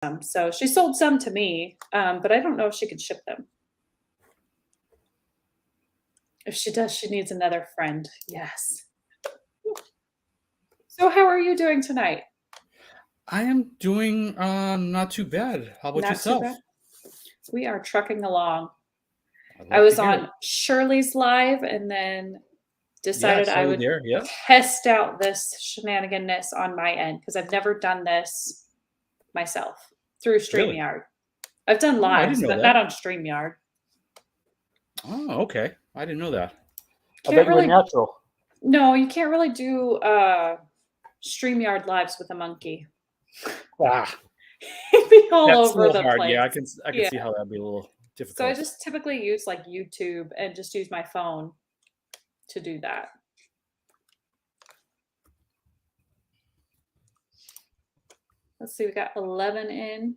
some. So she sold some to me, but I don't know if she could ship them. If she does, she needs another friend. Yes. So how are you doing tonight? I am doing not too bad. How about Not too yourself? bad. We are trucking along. I'd I like was to hear on it. Shirley's live and then Yeah, I decided saw I you would there. Yeah. test out this shenaniganness on my end because I've never done this myself through Really? StreamYard. I've done Oh, I didn't lives, know but not that. on StreamYard. Oh, okay. I didn't know that. I Can't bet you were really, natural. no, you can't really do StreamYard lives with a monkey. Ah, It'd be all that's a over little the hard. place. Yeah, I can Yeah. see how that'd be a little So I difficult. just typically use like YouTube and just use my phone to do that. Let's see, we got 11 in.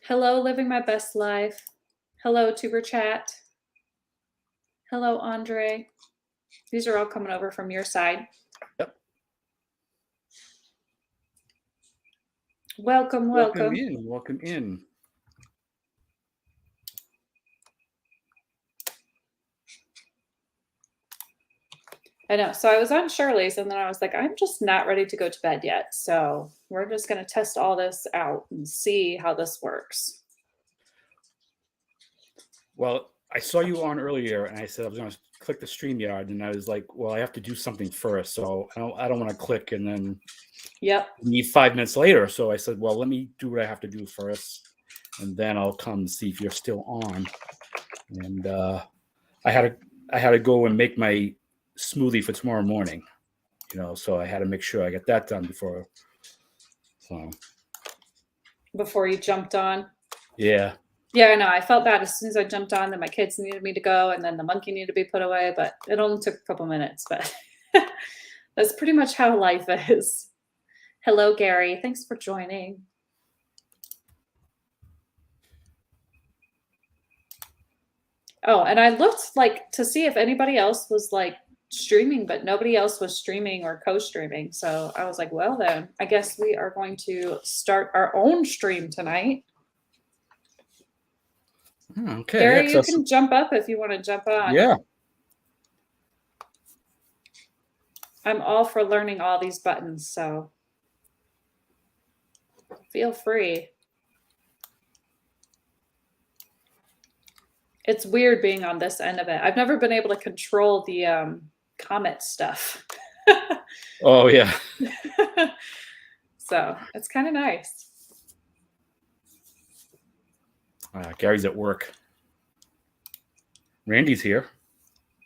Hello, living my best life. Hello, Tuber Chat. Hello, Andre. These are all coming over from your side. Yep. Welcome, welcome. Welcome in. I know. So I was on Shirley's and then I was like, I'm just not ready to go to bed yet. So we're just going to test all this out and see how this works. Well, I saw you on earlier, and I said I was going to click the StreamYard, and I was like, well, I have to do something first, so I don't want to click and then leave 5 minutes later. So I said, well, let me do what I have to do first, and then I'll come and see if you're still on. And I had to go and make my smoothie for tomorrow morning, so I had to make sure I get that done before you jumped on. Yeah, I know. I felt bad as soon as I jumped on that my kids needed me to go and then the monkey needed to be put away, but it only took a couple minutes. But that's pretty much how life is. Hello, Gary. Thanks for joining. Oh, and I looked like to see if anybody else was like streaming, but nobody else was streaming or co-streaming. So I was like, well, then I guess we are going to start our own stream tonight. Okay. Gary, you can jump up if you want to jump on. Yeah. I'm all for learning all these buttons, so feel free. It's weird being on this end of it. I've never been able to control the comment stuff. Oh, yeah. So it's kind of nice. Gary's at work. Randy's here.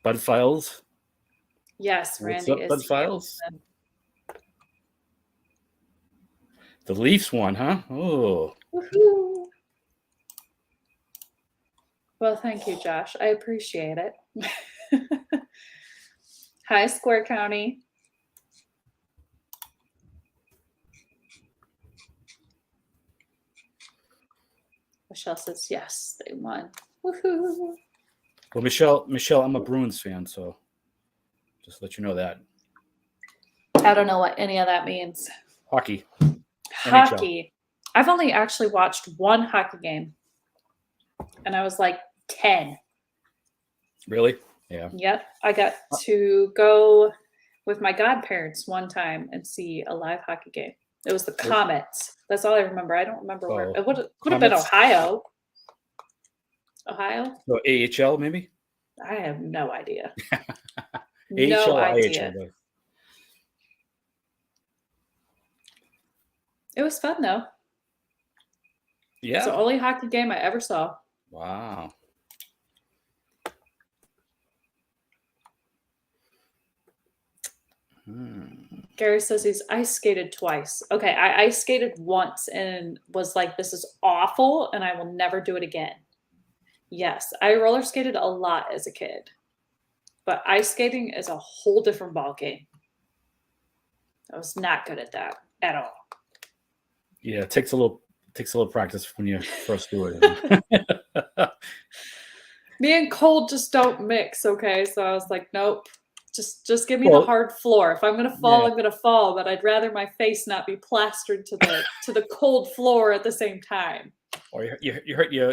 Bud Files. Yes, Randy What's up, is Bud Files? The Leafs won, huh? Oh. Woohoo. Well, thank you, Josh. I appreciate it. Hi, Square County. Michelle says, yes, they won. Woohoo. Well, Michelle, I'm a Bruins fan, so just let you know that. I don't know what any of that means. Hockey. Hockey. NHL. I've only actually watched one hockey game, and I was like 10. Really? Yeah. Yep. I got to go with my godparents one time and see a live hockey game. It was the Comets. That's all I remember. I don't remember where. It could have been Ohio. Ohio? So AHL, maybe? I have no idea. No idea. IHL, it was fun, though. Yeah. It's the only hockey game I ever saw. Wow. Gary says he's ice skated twice. Okay, I ice skated once and was like, this is awful, and I will never do it again. Yes, I roller skated a lot as a kid, but ice skating is a whole different ball game. I was not good at that at all. Yeah, it takes a little practice when you first do it. Me and cold just don't mix, okay? So I was like, nope, Just give me the hard floor. If I'm gonna fall, I'm gonna fall, but I'd rather my face not be plastered to the cold floor at the same time. Or you hurt your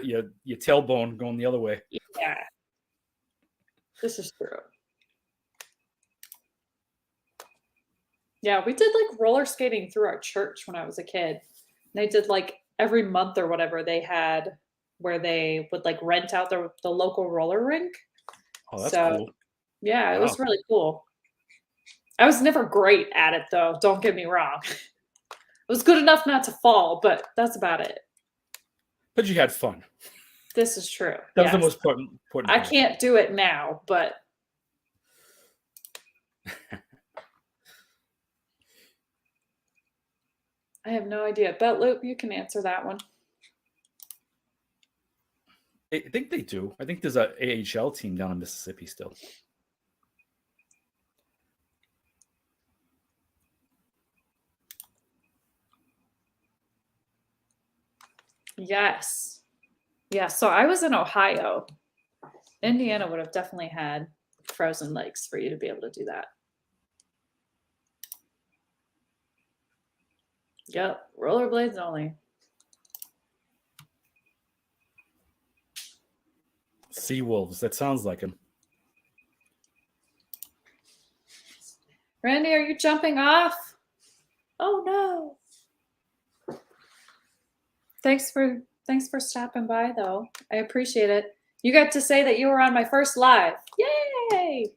tailbone going the other way. Yeah. This is true. Yeah, we did like roller skating through our church when I was a kid. They did like every month or whatever they had where they would like rent out the local roller rink. Oh, that's cool. Yeah, it was really cool. I was never great at it though, don't get me wrong. It was good enough not to fall, but that's about it. But you had fun. This is true. That's the most important I can't do it now, but I have no idea. Bet Loop, you can answer that one. I think they do. I think there's an AHL team down in Mississippi still. Yes. Yeah, so I was in Ohio. Indiana would have definitely had frozen lakes for you to be able to do that. Yep, rollerblades only. Sea wolves. That sounds like them. Randy, are you jumping off? Oh no. Thanks for stopping by though. I appreciate it. You got to say that you were on my first live. Yay!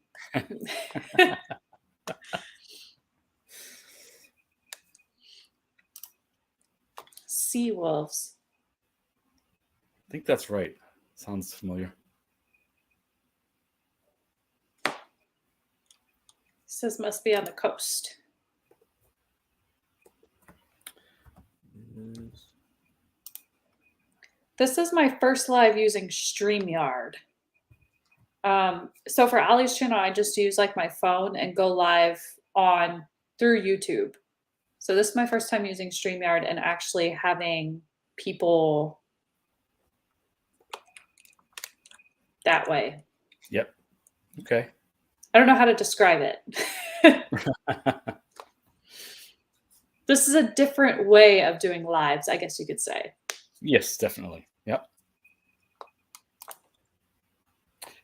Sea wolves. I think that's right. Sounds familiar. Says must be on the coast. This is my first live using StreamYard. So for Ali's channel, I just use like my phone and go live through YouTube. So this is my first time using StreamYard and actually having people that way. Yep. Okay. I don't know how to describe it. This is a different way of doing lives, I guess you could say. Yes, definitely. Yep.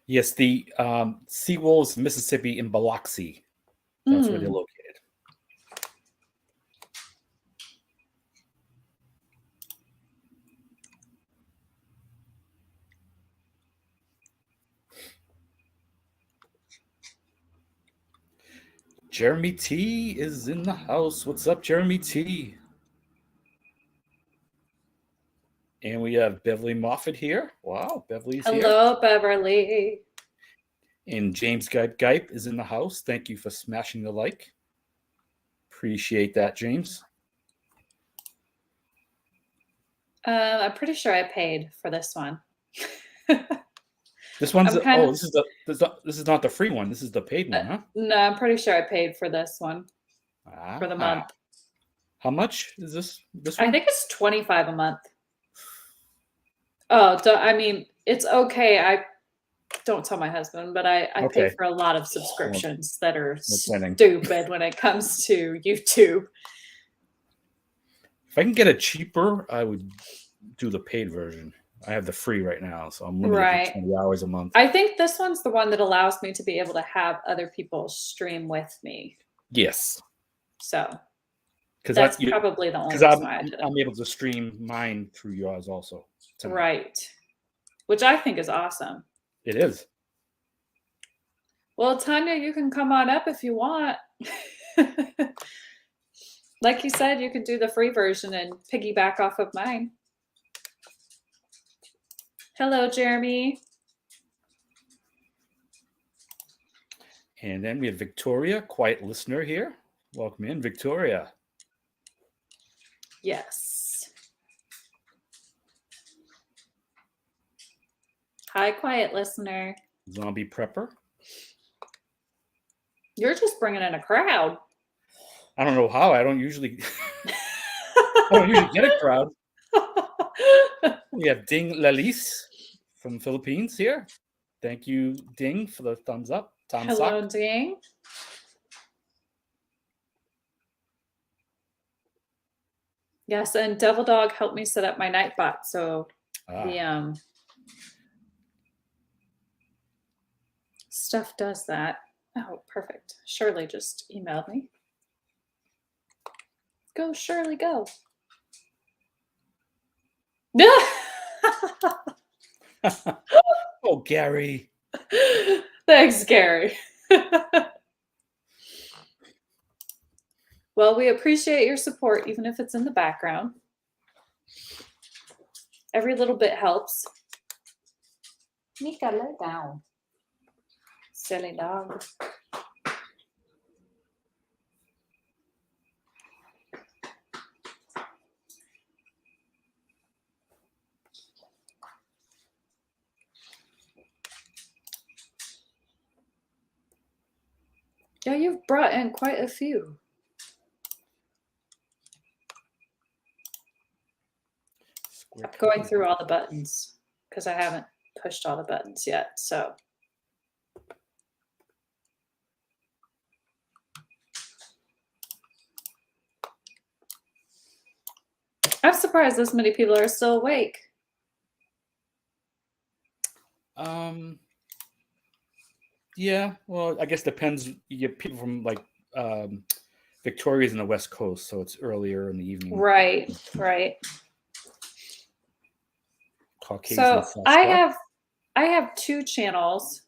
Yes, the Seawolves, Mississippi in Biloxi. That's where they're located. Jeremy T is in the house. What's up, Jeremy T? And we have Beverly Moffat here. Wow, Beverly's here. Hello, Beverly. And James Gipe is in the house. Thank you for smashing the like. Appreciate that, James. I'm pretty sure I paid for this one. This one's this is not the free one. This is the paid one, huh? No, I'm pretty sure I paid for this one for the month. How much is this one? I think it's $25 a month. Oh, I mean, it's okay. I don't tell my husband, but I pay for a lot of subscriptions that are stupid when it comes to YouTube. If I can get it cheaper, I would do the paid version. I have the free right now, so I'm limited to 20 hours a month. I think this one's the one that allows me to be able to have other people stream with me. Yes. So that's probably the only reason why I'm able to stream mine through yours also. Tonight. Right. Which I think is awesome. It is. Well, Tanya, you can come on up if you want. Like you said, you can do the free version and piggyback off of mine. Hello, Jeremy. And then we have Victoria, quiet listener here. Welcome in, Victoria. Yes. Hi, quiet listener. Zombie prepper. You're just bringing in a crowd. I don't know how. I don't usually get a crowd. We have Ding Lalise from the Philippines here. Thank you, Ding, for the thumbs up. Tom Hello, Sock. Ding. Yes, and Devil Dog helped me set up my Nightbot, so the stuff does that. Oh, perfect. Shirley just emailed me. Go, Shirley, go. Oh, Gary. Thanks, Gary. Well, we appreciate your support, even if it's in the background. Every little bit helps. Mika, lay down. Silly dog. Yeah, you've brought in quite a few. I'm going through all the buttons because I haven't pushed all the buttons yet, so. I'm surprised this many people are still awake. Yeah, well, I guess depends. You get people from like Victoria's in the West Coast, so it's earlier in the evening. Right, right. Caucasian. So I have 2 channels,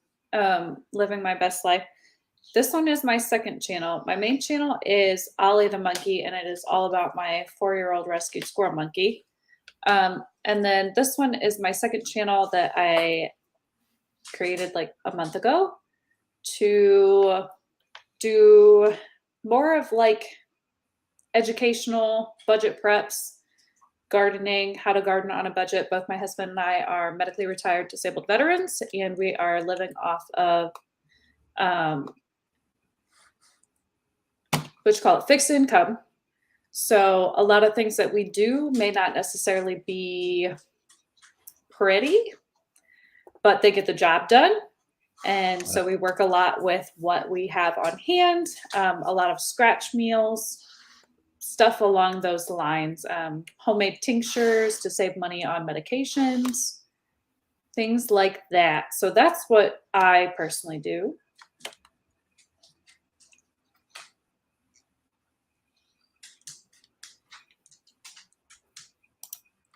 living my best life. This one is my second channel. My main channel is Ollie the monkey, and it is all about my 4-year-old rescued squirrel monkey. And then this one is my second channel that I created like a month ago to do more of like educational budget preps, gardening, how to garden on a budget. Both my husband and I are medically retired disabled veterans, and we are living off of what you call it, fixed income. So a lot of things that we do may not necessarily be pretty, but they get the job done. And so we work a lot with what we have on hand, a lot of scratch meals, stuff along those lines, homemade tinctures to save money on medications, things like that. So that's what I personally do.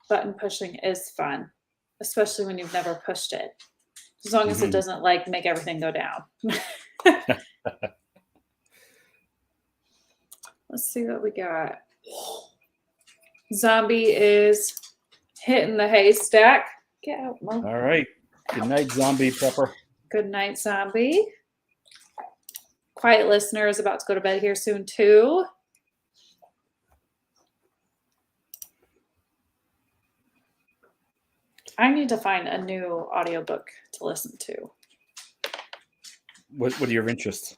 Button pushing is fun, especially when you've never pushed it. As long as it doesn't like make everything go down. Let's see what we got. Zombie is hitting the haystack. Get out, Mo. All right. Good night, Zombie Pepper. Good night, Zombie. Quiet Listener is about to go to bed here soon, too. I need to find a new audiobook to listen to. What are your interests?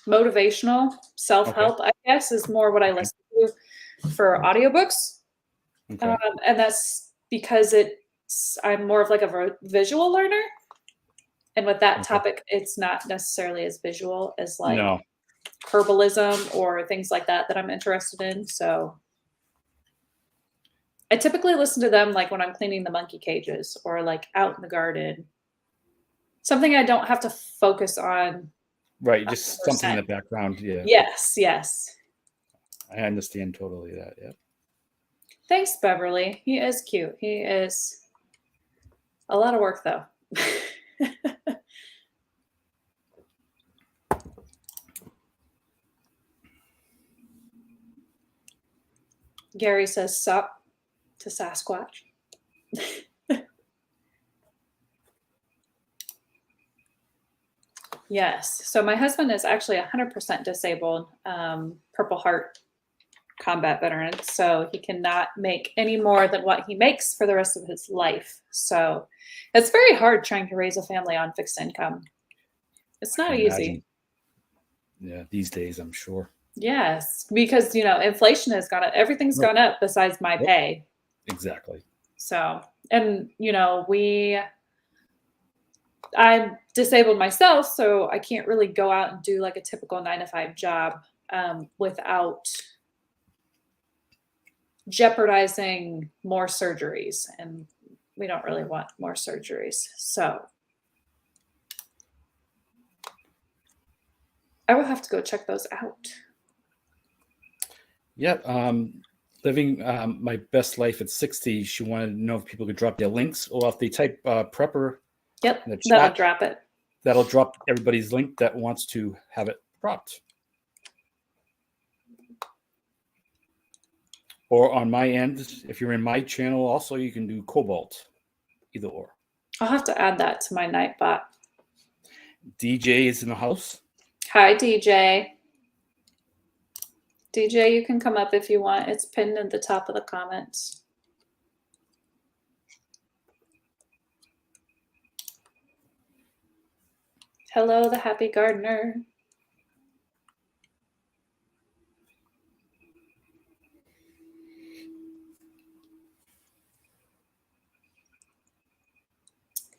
Motivational, self-help, I guess, is more what I listen to for audiobooks. Okay. And that's because I'm more of like a visual learner. And with that topic, it's not necessarily as visual as like herbalism or things like that I'm interested in. So I typically listen to them like when I'm cleaning the monkey cages or like out in the garden. Something I don't have to focus on. Right, just 100%. Something in the background. Yeah. Yes, yes. I understand totally that. Yeah. Thanks, Beverly. He is cute. He is a lot of work, though. Gary says sup to Sasquatch. Yes. So my husband is actually 100% disabled, Purple Heart combat veteran. So he cannot make any more than what he makes for the rest of his life. So it's very hard trying to raise a family on fixed income. It's not easy. Yeah, these days, I'm sure. Yes, because, inflation has gone up. Everything's gone up besides my pay. Exactly. So, and, we I'm disabled myself, so I can't really go out and do like a typical 9 to 5 job without jeopardizing more surgeries. And we don't really want more surgeries. So I will have to go check those out. Yep. Living my best life at 60. She wanted to know if people could drop their links, or if they type prepper Yep, in the that'll chat, drop it. that'll drop everybody's link that wants to have it dropped. Or on my end, if you're in my channel, also you can do Cobalt, either or. I'll have to add that to my Nightbot. DJ is in the house. Hi, DJ. DJ, you can come up if you want. It's pinned at the top of the comments. Hello, the happy gardener.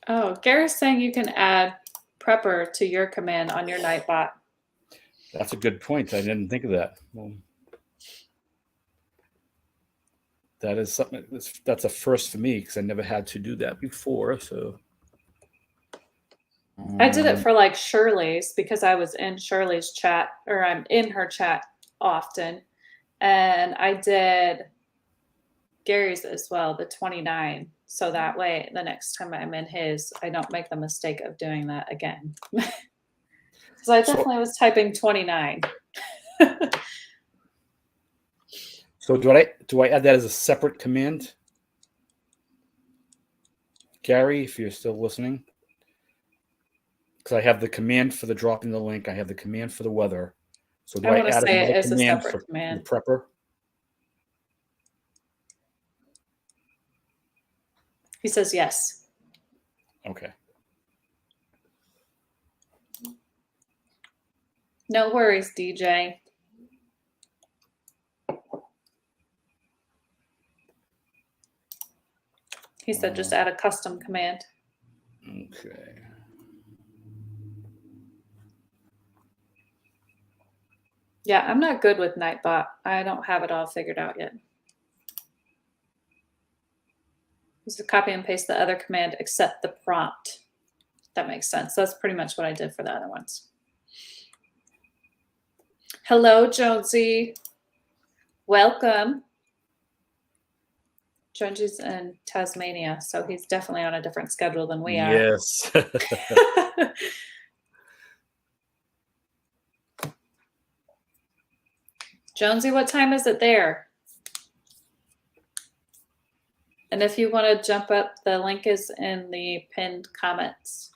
Oh, Gary's saying you can add prepper to your command on your Nightbot. That's a good point. I didn't think of that. Well, that is something that's a first for me, because I never had to do that before. So I did it for like Shirley's, because I was in Shirley's chat, or I'm in her chat often. And I did Gary's as well, the 29. So that way, the next time I'm in his, I don't make the mistake of doing that again. Because I definitely was typing 29. So do I add that as a separate command? Gary, if you're still listening. Because I have the command for the dropping the link. I have the command for the weather. So do I add another command for the prepper? He says yes. Okay. No worries, DJ. He said just add a custom command. Okay. Yeah, I'm not good with Nightbot. I don't have it all figured out yet. Just copy and paste the other command, except the prompt. That makes sense. That's pretty much what I did for the other ones. Hello, Jonesy. Welcome. Jonesy's in Tasmania, so he's definitely on a different schedule than we are. Yes. Jonesy, what time is it there? And if you want to jump up, the link is in the pinned comments.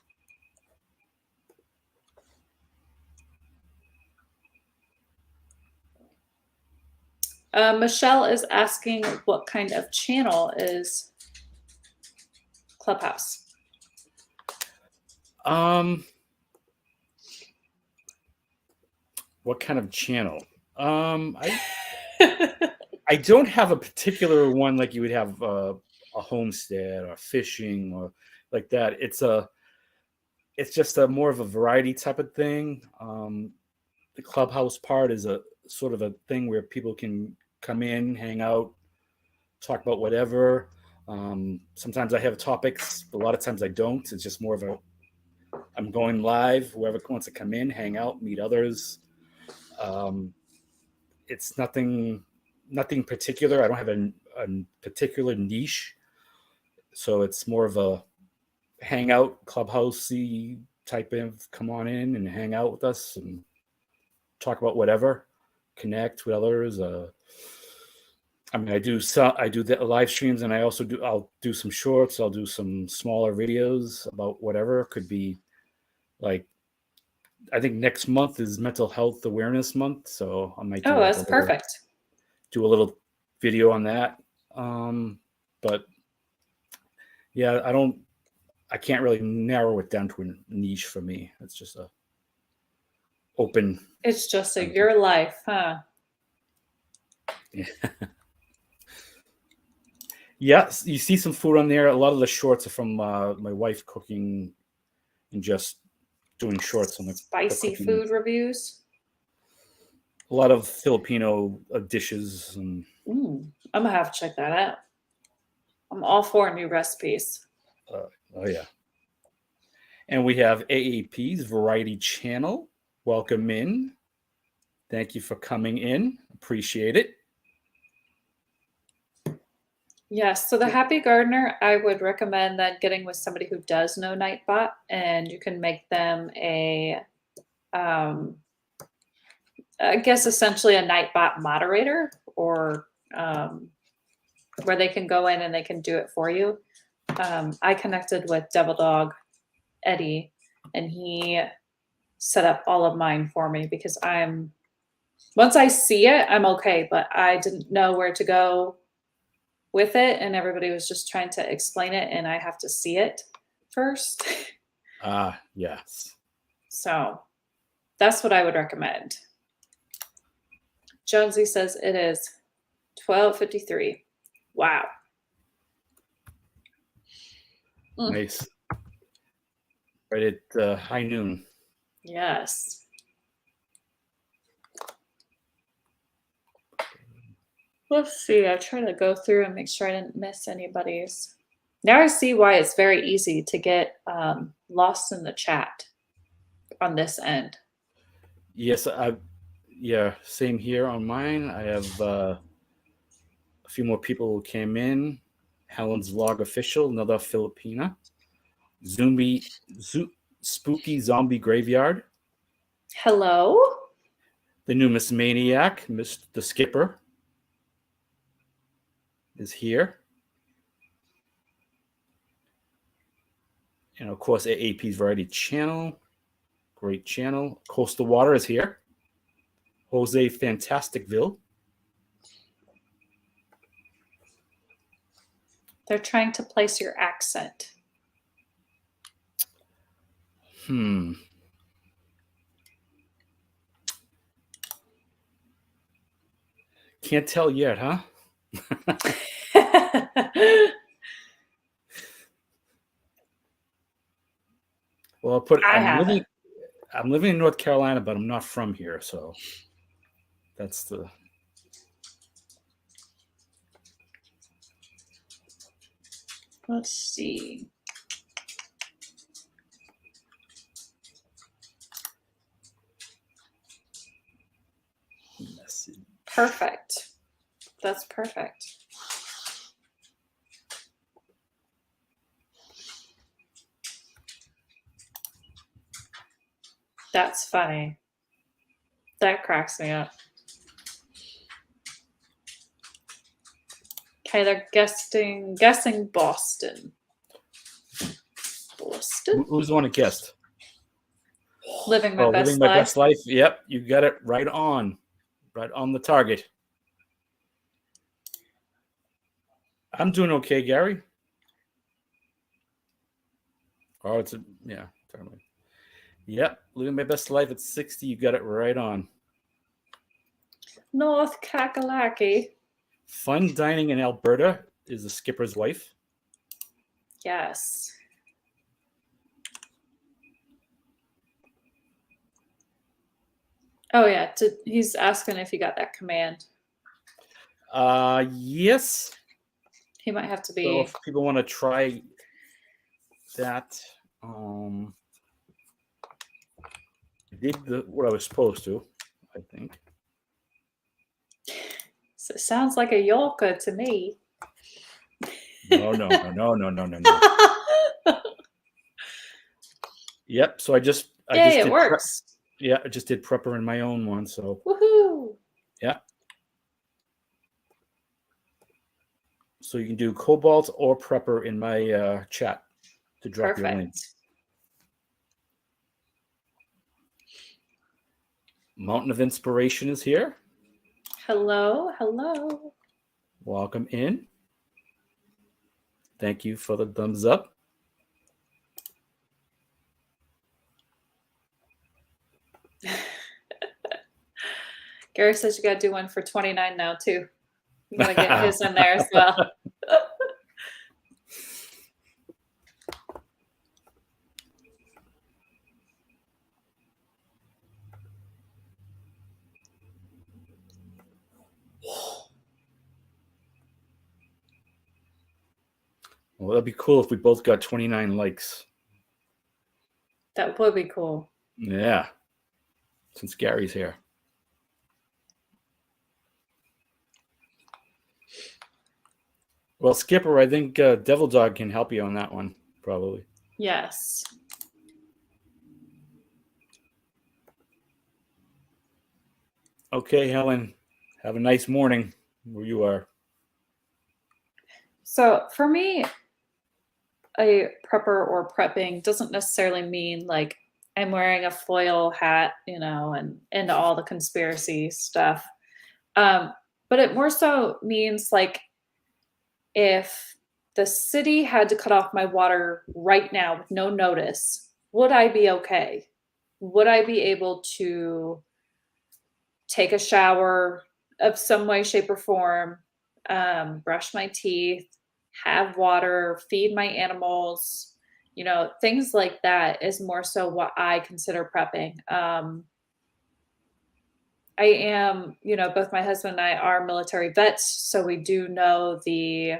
Michelle is asking what kind of channel is Clubhouse? What kind of channel? I don't have a particular one like you would have a homestead or fishing or like that. It's just a more of a variety type of thing. The Clubhouse part is a sort of a thing where people can come in, hang out, talk about whatever. Sometimes I have topics, but a lot of times I don't. It's just more of I'm going live. Whoever wants to come in, hang out, meet others. It's nothing particular. I don't have a particular niche. So it's more of a hangout, clubhousey type of come on in and hang out with us and talk about whatever, connect with others. I mean, I do the live streams, and I'll do some shorts. I'll do some smaller videos about whatever. It could be like, I think next month is Mental Health Awareness Month, so I might do that's perfect. Do a little video on that. But yeah, I can't really narrow it down to a niche for me. It's just a open. It's just your life, huh? Yeah. Yeah, you see some food on there. A lot of the shorts are from my wife cooking, and just doing shorts on the spicy food reviews. A lot of Filipino dishes. And I'm gonna have to check that out. I'm all for new recipes. Oh yeah. And we have AAP's Variety Channel. Welcome in. Thank you for coming in. Appreciate it. Yes. So the Happy Gardener, I would recommend that getting with somebody who does know Nightbot, and you can make them I guess essentially a Nightbot moderator, or where they can go in and they can do it for you. I connected with Devil Dog Eddie, and he set up all of mine for me because once I see it, I'm okay, but I didn't know where to go with it, and everybody was just trying to explain it, and I have to see it first. Yes. So that's what I would recommend. Jonesy says it is 12:53. Wow. Nice. Right at high noon. Yes. Let's see. I try to go through and make sure I didn't miss anybody's. Now I see why it's very easy to get lost in the chat on this end. Yes, same here on mine. I have a few more people who came in. Helen's Vlog Official, another Filipina. Spooky Zombie Graveyard. Hello. The new Miss Maniac, the Skipper, is here. And of course, AAP's Variety Channel. Great channel. Coastal Water is here. Jose Fantasticville. They're trying to place your accent. Can't tell yet, huh? Well, I'm living in North Carolina, but I'm not from here, so that's the. Let's see. Message. Perfect. That's perfect. That's funny. That cracks me up. Okay, they're guessing Boston. Boston? Who's the one that guessed? Living my best life. Living my best life. Yep, you got it right on the target. I'm doing okay, Gary. Oh, totally. Yep, living my best life at 60. You got it right on. North Kakalaki. Fun dining in Alberta is the Skipper's wife. Yes. Oh yeah, he's asking if you got that command. Yes. He might have to be. So if people want to try that, I did what I was supposed to, I think. So it sounds like a Yorker to me. No. Yep. So it works. I just did prepper in my own one. So woohoo! Yeah. So you can do Cobalt or prepper in my chat to drop your link. Mountain of Inspiration is here. Hello. Welcome in. Thank you for the thumbs up. Gary says you got to do one for 29 now too. You got to get his in there as well. Well, that'd be cool if we both got 29 likes. That would be cool. Yeah. Since Gary's here. Well, Skipper, I think Devil Dog can help you on that one, probably. Yes. Okay, Helen. Have a nice morning where you are. So for me, a prepper or prepping doesn't necessarily mean like I'm wearing a foil hat, and into all the conspiracy stuff. But it more so means like if the city had to cut off my water right now with no notice, would I be okay? Would I be able to take a shower of some way, shape, or form, brush my teeth, have water, feed my animals, things like that is more so what I consider prepping. I am, both my husband and I are military vets, so we do know the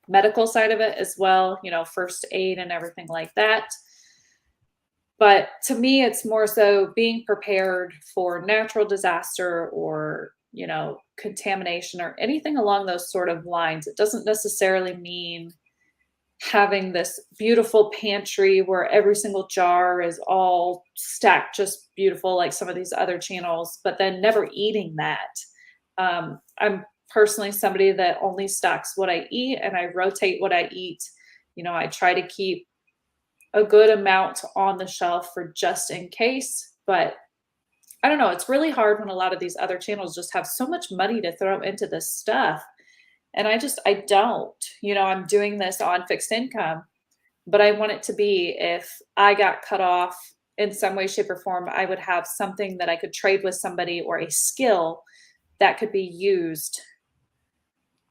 medical side of it as well, first aid and everything like that. But to me, it's more so being prepared for natural disaster or, contamination or anything along those sort of lines. It doesn't necessarily mean having this beautiful pantry where every single jar is all stacked just beautiful, like some of these other channels, but then never eating that. I'm personally somebody that only stocks what I eat and I rotate what I eat. I try to keep a good amount on the shelf for just in case. But I don't know, it's really hard when a lot of these other channels just have so much money to throw into this stuff. And I don't. I'm doing this on fixed income, but I want it to be if I got cut off in some way, shape, or form, I would have something that I could trade with somebody or a skill that could be used,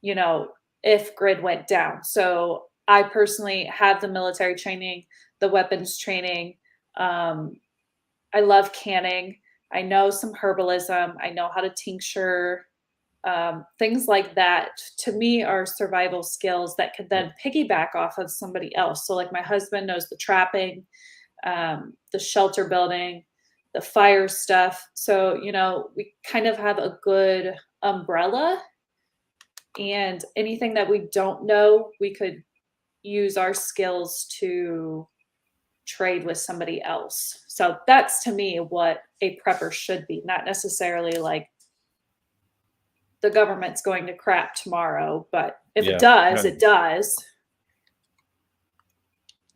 if grid went down. So I personally have the military training, the weapons training. I love canning. I know some herbalism. I know how to tincture. Things like that to me are survival skills that could then piggyback off of somebody else. So, like my husband knows the trapping, the shelter building, the fire stuff. So, we kind of have a good umbrella. And anything that we don't know, we could use our skills to trade with somebody else. So that's to me what a prepper should be, not necessarily like the government's going to crap tomorrow, but if it does, it does.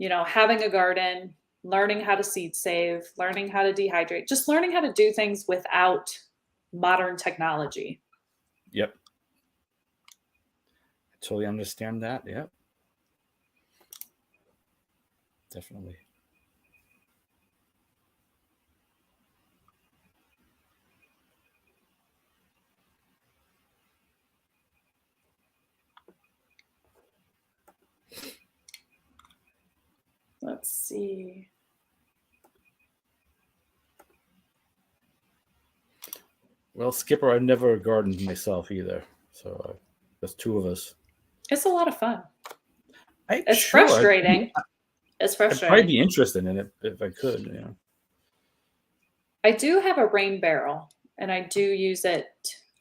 Having a garden, learning how to seed save, learning how to dehydrate, just learning how to do things without modern technology. Yep. I totally understand that. Yep. Definitely. Let's see. Well, Skipper, I've never gardened myself either. So there's two of us. It's a lot of fun. It's frustrating. It's frustrating. I'd probably be interested in it if I could. I do have a rain barrel, and I do use it.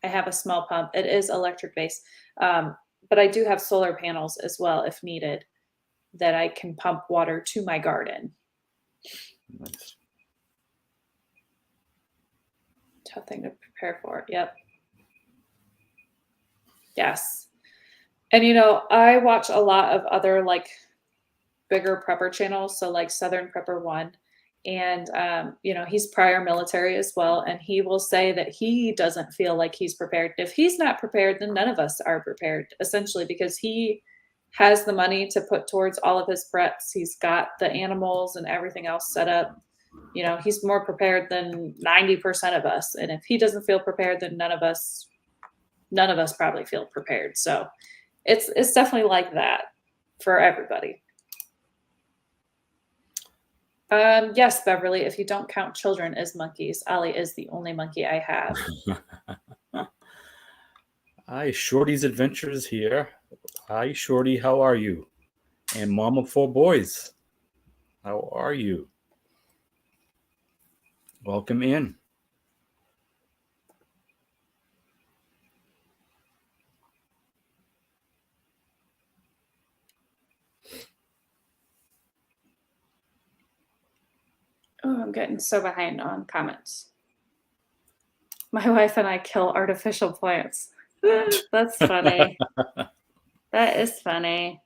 I have a small pump. It is electric based, but I do have solar panels as well if needed that I can pump water to my garden. Nice. Tough thing to prepare for. Yep. Yes. And I watch a lot of other like bigger prepper channels. So like Southern Prepper One. And he's prior military as well. And he will say that he doesn't feel like he's prepared. If he's not prepared, then none of us are prepared, essentially, because he has the money to put towards all of his preps. He's got the animals and everything else set up. He's more prepared than 90% of us. And if he doesn't feel prepared, then none of us probably feel prepared. So it's definitely like that for everybody. Yes, Beverly, if you don't count children as monkeys, Ollie is the only monkey I have. Hi, Shorty's Adventures here. Hi, Shorty. How are you? And mom of 4 boys. How are you? Welcome in. Oh, I'm getting so behind on comments. My wife and I kill artificial plants. That's funny. That is funny.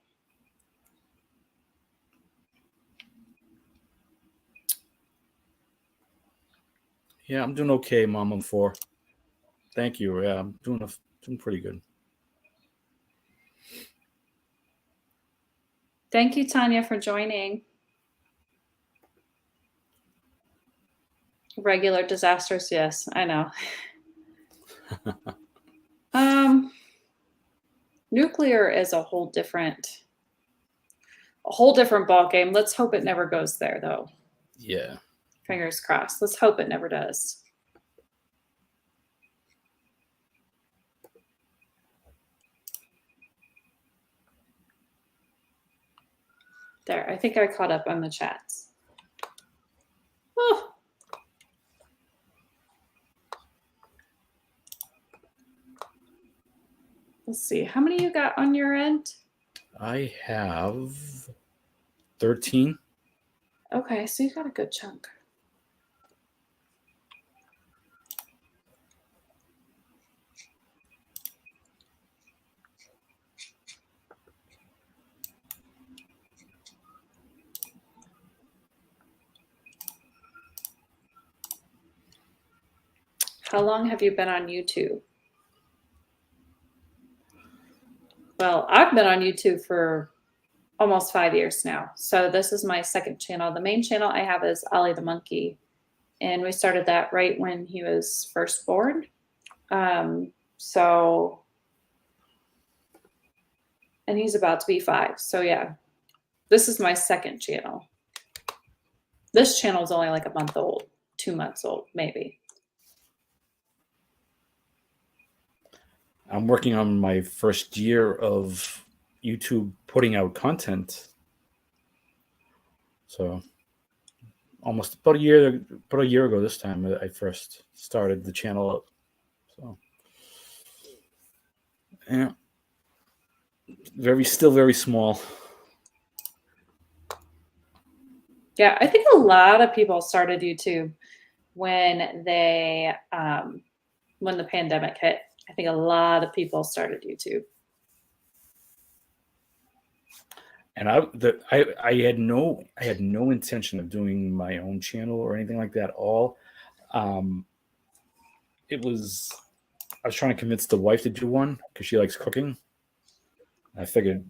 Yeah, I'm doing okay, mom of 4. Thank you. Yeah, I'm doing pretty good. Thank you, Tanya, for joining. Regular disasters, yes, I know. Nuclear is a whole different ball game. Let's hope it never goes there, though. Yeah. Fingers crossed. Let's hope it never does. There, I think I caught up on the chats. Oh. Let's see. How many you got on your end? I have 13. Okay, so you got a good chunk. How long have you been on YouTube? Well, I've been on YouTube for almost 5 years now. So this is my second channel. The main channel I have is Ollie the Monkey. And we started that right when he was first born. And he's about to be 5. So yeah, this is my second channel. This channel is only like a month old, 2 months old, maybe. I'm working on my first year of YouTube putting out content. So almost about a year ago this time I first started the channel up. So yeah. Still very small. Yeah, I think a lot of people started YouTube when when the pandemic hit. I think a lot of people started YouTube. And I had no intention of doing my own channel or anything like that at all. I was trying to convince the wife to do one because she likes cooking. I figured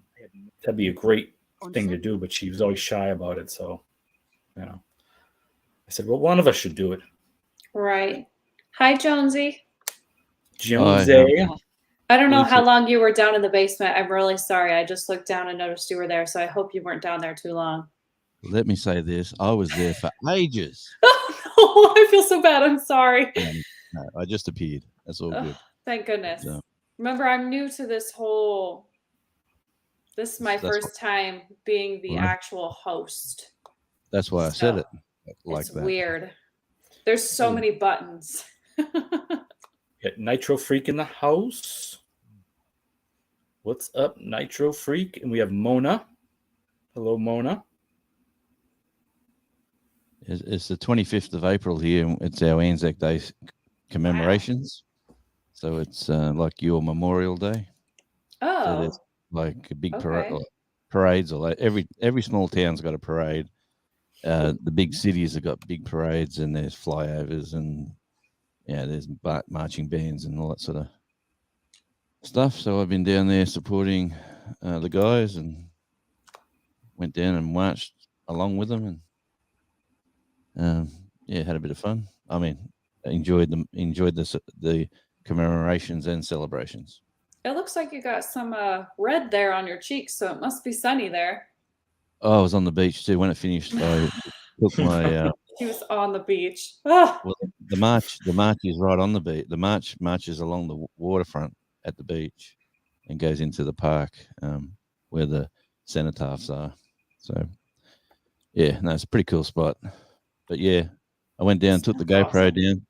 that'd be a great thing to do, but she was always shy about it. So, I said, well, one of us should do it. Right. Hi, Jonesy. Jonesy. I don't know how long you were down in the basement. I'm really sorry. I just looked down and noticed you were there. So I hope you weren't down there too long. Let me say this. I was there for ages. Oh, no, I feel so bad. I'm sorry. No, I just appeared. That's all good. Thank goodness. So, remember, I'm new to this whole... This is my first time being the actual host. That's why I said it like it's that. It's weird. There's so many buttons. Got Nitro Freak in the house. What's up, Nitro Freak? And we have Mona. Hello, Mona. It's the 25th of April here. It's our Anzac Day commemorations. Wow. So it's like your Memorial Day. Oh. So there's like a big parades. Or every small town's got a parade. The big cities have got big parades, and there's flyovers, and there's marching bands and all that sort of stuff. So I've been down there supporting the guys, and went down and marched along with them, and had a bit of fun. I mean, enjoyed the commemorations and celebrations. It looks like you got some red there on your cheeks, so it must be sunny there. Oh, I was on the beach too. When it finished, I took my... He was on the beach. Oh. Well, the march is right on the beach. The march marches along the waterfront at the beach and goes into the park where the cenotaphs are. So, yeah, no, it's a pretty cool spot. But yeah, I went down, took the GoPro down,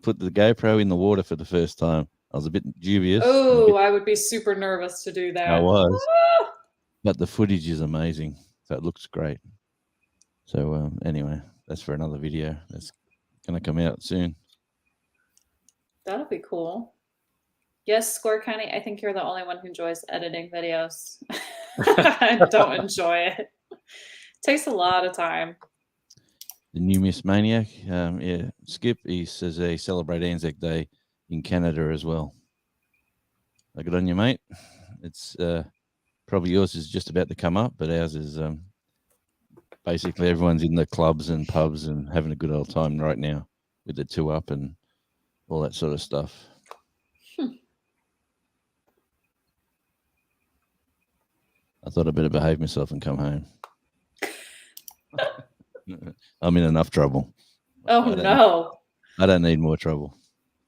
put the GoPro in the water for the first time. I was a bit dubious. Oh, I would be super nervous to do that. I was, but the footage is amazing. So it looks great. So anyway, that's for another video. That's going to come out soon. That'll be cool. Yes, Score County, I think you're the only one who enjoys editing videos. I don't enjoy it. It takes a lot of time. The new Miss Maniac, yeah, Skip, he says they celebrate Anzac Day in Canada as well. Good on you, mate. It's probably yours is just about to come up, but ours is basically everyone's in the clubs and pubs and having a good old time right now with the 2 Up and all that sort of stuff. I thought I'd better behave myself and come home. I'm in enough trouble. Oh, no. I don't need more trouble.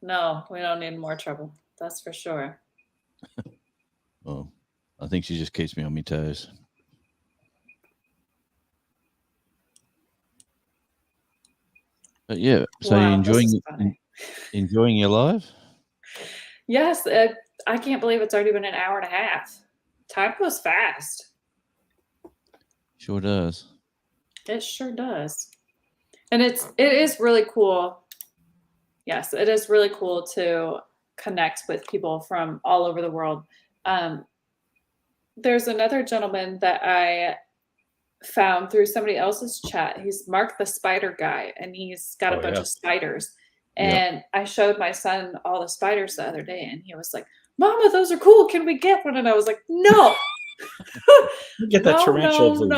No, we don't need more trouble. That's for sure. Well, I think she just keeps me on my toes. But yeah, so wow, you're enjoying your live? Yes, I can't believe it's already been an hour and a half. Time goes fast. Sure does. It sure does. And it is really cool. Yes, it is really cool to connect with people from all over the world. There's another gentleman that I found through somebody else's chat. He's Mark the Spider Guy, and he's got a bunch of spiders. And I showed my son all the spiders the other day, and he was like, "Mama, those are cool. Can we get one?" And I was like, "No." Get that tarantula, please.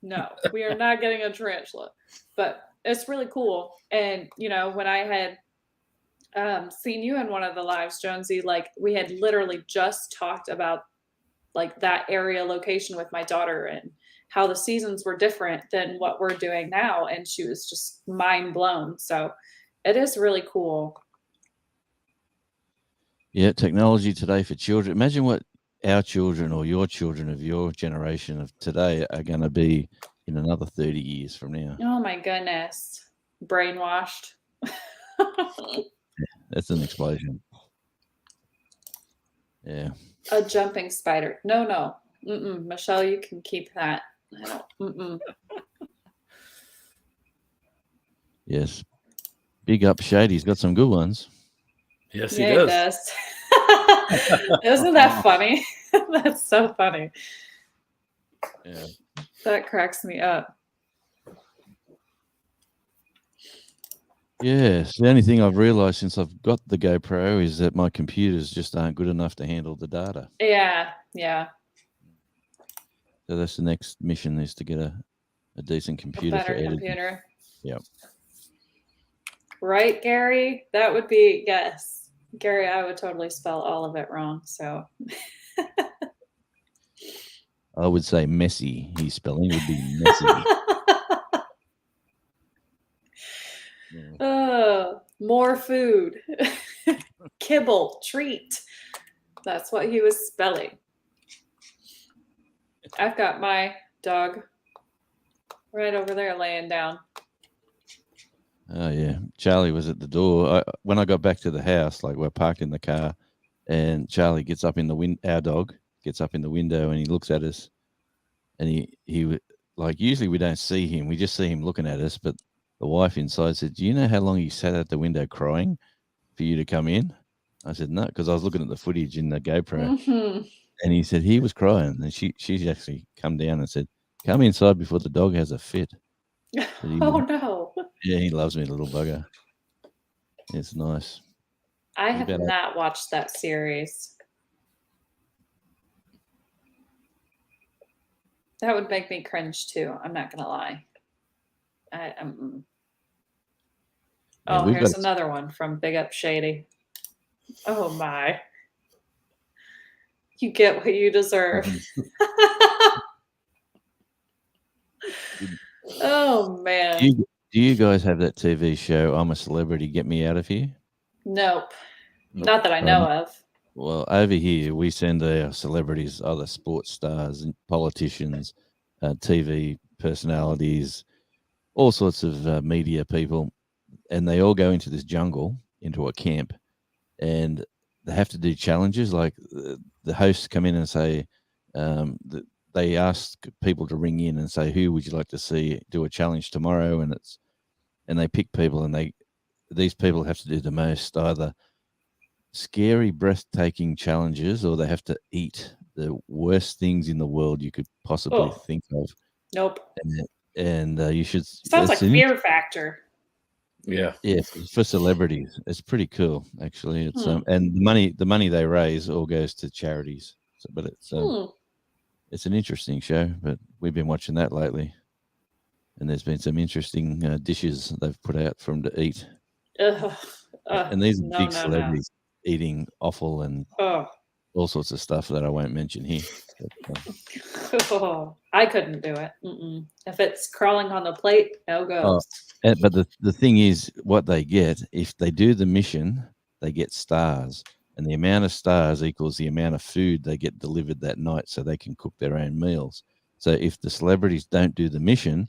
No, we are not getting a tarantula. But it's really cool. And, you know, when I had seen you in one of the lives, Jonesy, like we had literally just talked about like that area location with my daughter and how the seasons were different than what we're doing now. And she was just mind blown. So it is really cool. Yeah, technology today for children. Imagine what our children or your children of your generation of today are going to be in another 30 years from now. Oh my goodness. Brainwashed. That's an explosion. Yeah. A jumping spider. No. Michelle, you can keep that. I don't. Yes. Big up Shady. He's got some good ones. Yes, he does. Isn't that funny? That's so funny. Yeah. That cracks me up. Yes. The only thing I've realized since I've got the GoPro is that my computers just aren't good enough to handle the data. Yeah. So that's the next mission, is to get a decent computer for editing. Computer. Yep. Right, Gary? That would be, yes. Gary, I would totally spell all of it wrong. So I would say messy. His spelling would be messy. More food. Kibble, treat. That's what he was spelling. I've got my dog right over there laying down. Oh, yeah. Charlie was at the door. When I got back to the house, like we're parked in the car, and Charlie gets up in the window. Our dog gets up in the window and he looks at us. And he like, usually we don't see him. We just see him looking at us. But the wife inside said, "Do you know how long he sat at the window crying for you to come in?" I said, "No," because I was looking at the footage in the GoPro. Mm-hmm. And he said he was crying. And she's actually come down and said, "Come inside before the dog has a fit." Oh, no. Yeah, he loves me, little bugger. It's nice. I have not watched that series. That would make me cringe too. I'm not gonna lie. Oh, here's another one from Big Up Shady. Oh my. You get what you deserve. Oh man. Do you guys have that TV show, I'm a Celebrity, Get Me Out of Here? Nope. Not that I know of. Well, over here we send our celebrities, other sports stars, and politicians, TV personalities, all sorts of media people, and they all go into this jungle, into a camp, and they have to do challenges. Like the hosts come in and say, they ask people to ring in and say, "Who would you like to see do a challenge tomorrow?" And they pick people, and these people have to do the most either scary, breathtaking challenges, or they have to eat the worst things in the world you could possibly think of. Nope. And you should. Sounds like Fear Factor. Yeah. Yeah, for celebrities, it's pretty cool actually. It's and the money they raise all goes to charities. So, but it's an interesting show. But we've been watching that lately, and there's been some interesting dishes they've put out for them to eat. And these are big celebrities eating offal and all sorts of stuff that I won't mention here. But, I couldn't do it. If it's crawling on the plate, no go. But the thing is, what they get, if they do the mission, they get stars. And the amount of stars equals the amount of food they get delivered that night so they can cook their own meals. So if the celebrities don't do the mission,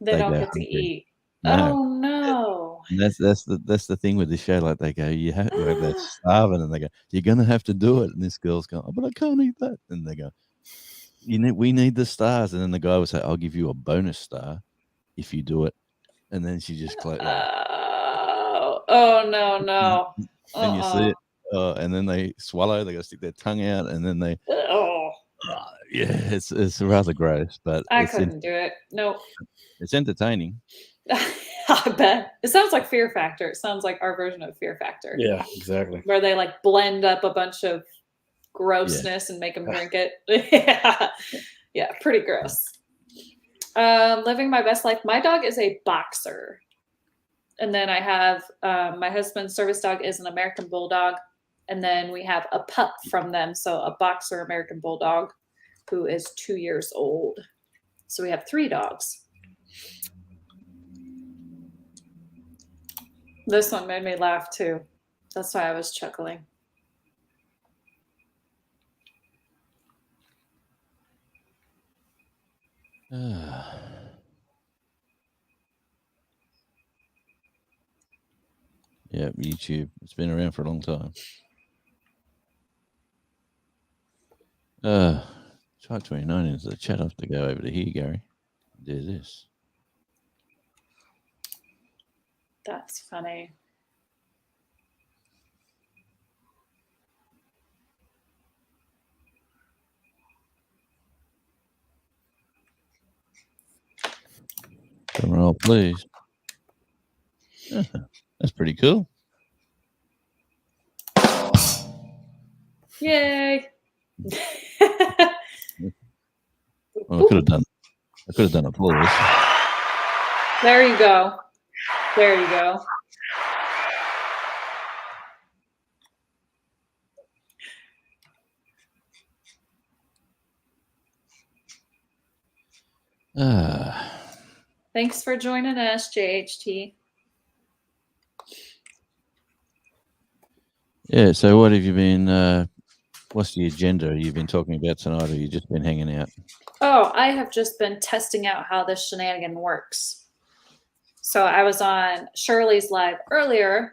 they don't get hungry. To eat. No. Oh, no. And that's the thing with this show. Like they go, they're starving, and they go, "You're gonna have to do it." And this girl's going, "Oh, but I can't eat that." And they go, we need the stars. And then the guy will say, "I'll give you a bonus star if you do it." And then she just oh no. And you see it, and then they swallow. They got to stick their tongue out, and then they. Yeah, it's rather gross, but I couldn't do it. Nope. It's entertaining. I bet. It sounds like Fear Factor. It sounds like our version of Fear Factor. Yeah, exactly. Where they like blend up a bunch of grossness and make them drink it. Yeah, pretty gross. Living my best life. My dog is a boxer. And then I have my husband's service dog is an American Bulldog. And then we have a pup from them. So a boxer American Bulldog who is 2 years old. So we have 3 dogs. This one made me laugh too. That's why I was chuckling. Yeah, YouTube. It's been around for a long time. Type 29 into the chat. I have to go over to here, Gary. Do this. That's funny. Drum roll, please. That's pretty cool. Yay! Well, I could have done applause. There you go. There you go. Thanks for joining us, JHT. Yeah, so what have you been, what's the agenda you've been talking about tonight, or you just been hanging out? Oh, I have just been testing out how this shenanigan works. So I was on Shirley's live earlier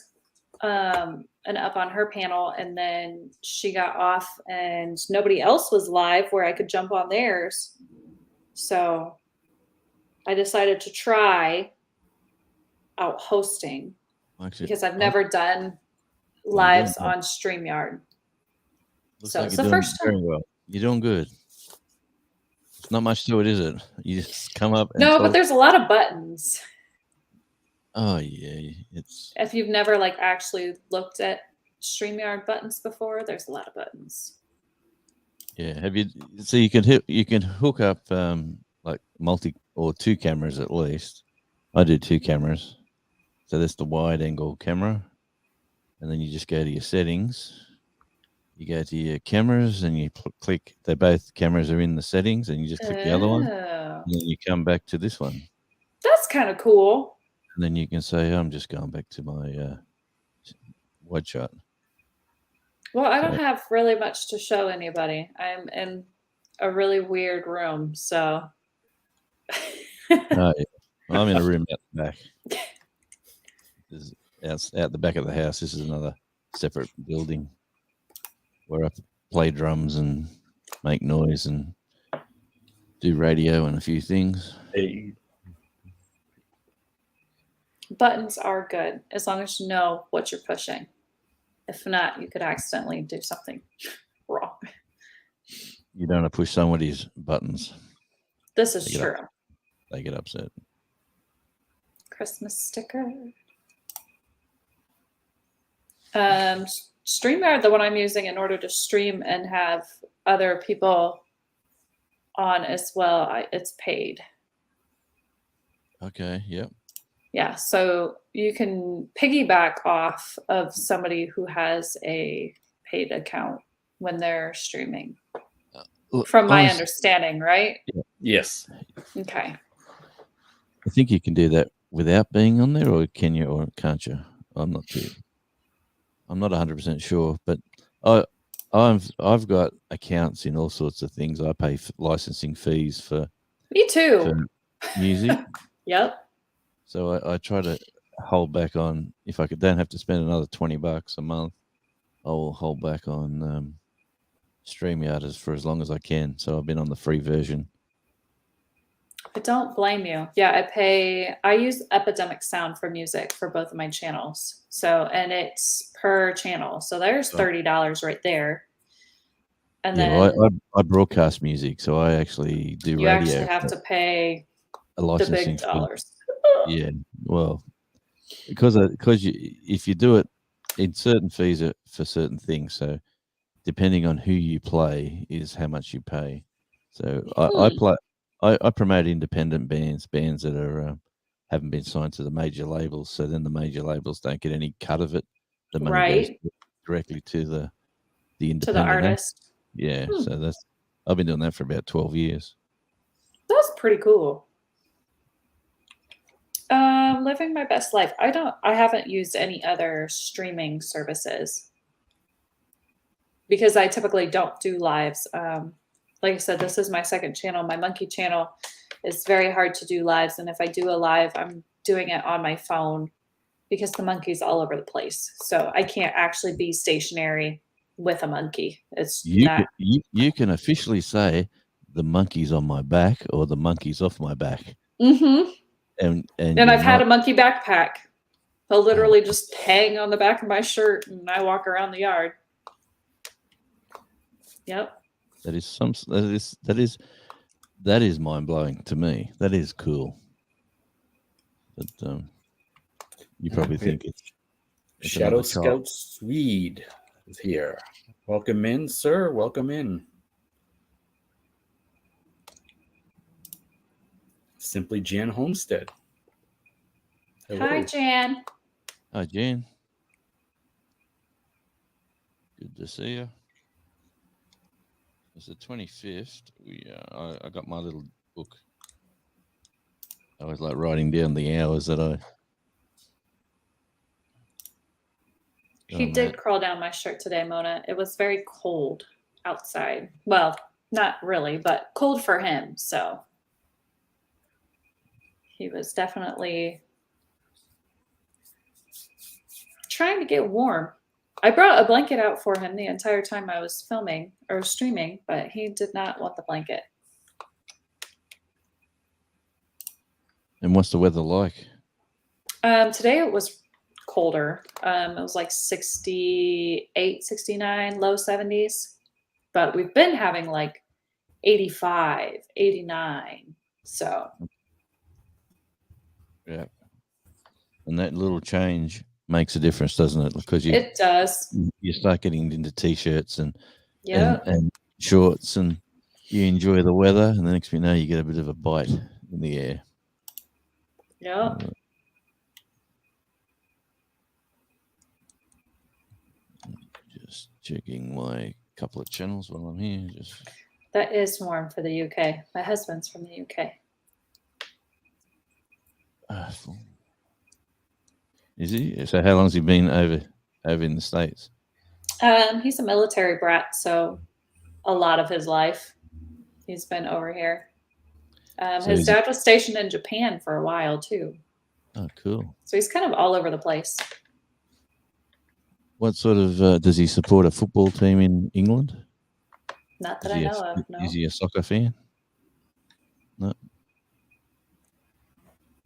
and up on her panel, and then she got off and nobody else was live where I could jump on theirs. So I decided to try out hosting because I've never done lives on StreamYard. So it's the first time. Very well. You're doing good. It's not much to it, is it? You just come up. And no, but there's a lot of buttons. Oh yeah, it's. If you've never like actually looked at StreamYard buttons before, there's a lot of buttons. Yeah, have you? So you can hook up like multi or 2 cameras at least. I do 2 cameras, so that's the wide angle camera, and then you just go to your settings. You go to your cameras and you click. They both cameras are in the settings, and you just click the other one, and then you come back to this one. That's kind of cool. And then you can say, "I'm just going back to my wide shot." Well, I don't So, have really much to show anybody. I'm in a really weird room, so. yeah. I'm in a room out the back. This is out the back of the house. This is another separate building where I play drums and make noise and do radio and a few things. Hey, Buttons are good as long as you know what you're pushing. If not, you could accidentally do something wrong. You don't want to push somebody's buttons. This is true. They get upset. Christmas sticker. StreamYard, the one I'm using in order to stream and have other people on as well, it's paid. Okay, yep. Yeah, so you can piggyback off of somebody who has a paid account when they're streaming. From my understanding, right? Yeah. Yes. Okay. I think you can do that without being on there, or can you, or can't you? I'm not 100% sure, but I've got accounts in all sorts of things. I pay licensing fees for. Me too. For music. Yep. So I try to hold back on, if I don't have to spend another $20 a month, I will hold back on StreamYard for as long as I can. So I've been on the free version. I don't blame you. Yeah, I use Epidemic Sound for music for both of my channels. So, and it's per channel. So there's $30 right there. And then I broadcast music, so I actually do radio. You actually have to pay a licensing the big dollars. Yeah, well, because if you do it in certain fees are for certain things, so depending on who you play is how much you pay. So I promote independent bands that are haven't been signed to the major labels, so then the major labels don't get any cut of it. The money goes directly to the independent to the artist. Yeah, so I've been doing that for about 12 years. That's pretty cool. Living my best life. I haven't used any other streaming services because I typically don't do lives. Like I said, this is my second channel. My monkey channel is very hard to do lives. And if I do a live, I'm doing it on my phone because the monkey's all over the place. So I can't actually be stationary with a monkey. You can officially say the monkey's on my back or the monkey's off my back. Mm-hmm. And I've had a monkey backpack. He'll literally just hang on the back of my shirt and I walk around the yard. Yep. That is mind blowing to me. That is cool. But you probably think it's Shadow Scout Swede is here. Welcome in, sir. Welcome in. Simply Jan Homestead. Hello. Hi, Jan. Hi, Jan. Good to see you. It's the 25th. I got my little book. I always like writing down the hours that I. He did crawl down my shirt today, Mona. It was very cold outside. Well, not really, but cold for him. So he was definitely trying to get warm. I brought a blanket out for him the entire time I was filming or streaming, but he did not want the blanket. And what's the weather like? Today it was colder. It was like 68, 69, low 70s. But we've been having like 85, 89. So. Yeah. And that little change makes a difference, doesn't it? Because it does. You start getting into t-shirts and shorts, and you enjoy the weather, and the next thing you know, you get a bit of a bite in the air. Yeah. Just checking my couple of channels while I'm here. That is warm for the UK. My husband's from the UK. Is he? So how long has he been over in the States? He's a military brat, so a lot of his life he's been over here. So His dad was stationed in Japan for a while too. Oh, cool. So he's kind of all over the place. What sort of does he support a football team in England? Not that I know of. No. Is he a soccer fan? No.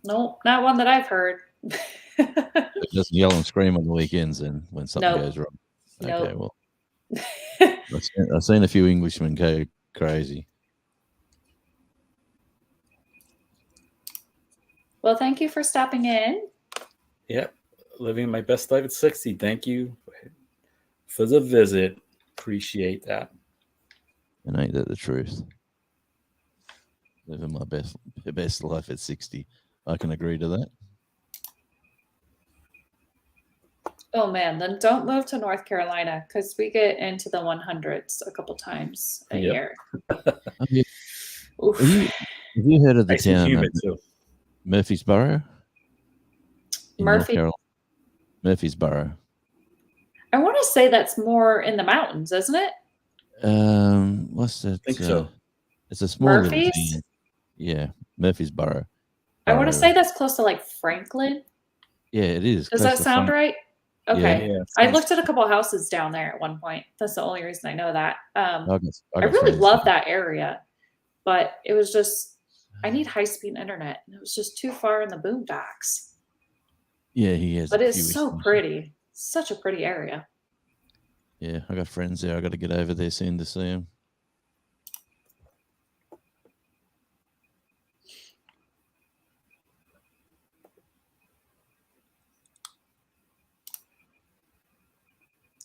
No, not one that I've heard. He doesn't yell and scream on the weekends then when something goes wrong. Okay, well, I've seen a few Englishmen go crazy. Well, thank you for stopping in. Yep. Living my best life at 60. Thank you for the visit. Appreciate that. And ain't that the truth? Living my best life at 60. I can agree to that. Oh man, then don't move to North Carolina because we get into the 100s a couple times a year. Have you heard of the town Murfreesboro? Murfreesboro. I want to say that's more in the mountains, isn't it? What's that? I think so. It's a small little Murphy's? town. Yeah, Murfreesboro. I want to say that's close to like Franklin. Yeah, it is. Does that sound right? Okay. Yeah, I looked at a couple of houses down there at one point. That's the only reason I know that. I got really love that area, but it was just, I need high-speed internet, and it was just too far in the boondocks. Yeah, he has. But it's so pretty. Such a pretty area. Yeah, I got friends there. I got to get over there soon to see them.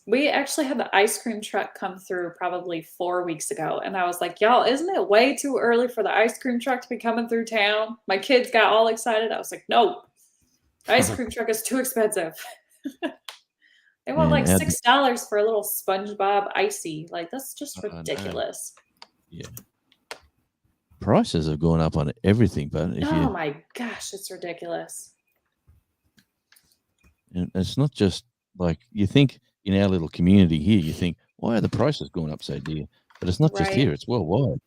We actually had the ice cream truck come through probably 4 weeks ago. And I was like, y'all, isn't it way too early for the ice cream truck to be coming through town? My kids got all excited. I was like, no, ice cream truck is too expensive. They want like $6 for a little SpongeBob icy. Like, that's just ridiculous. Yeah. Prices have gone up on everything, but oh my gosh, it's ridiculous. And it's not just like you think in our little community here, you think, why are the prices going up so dear? But it's not just here, it's worldwide.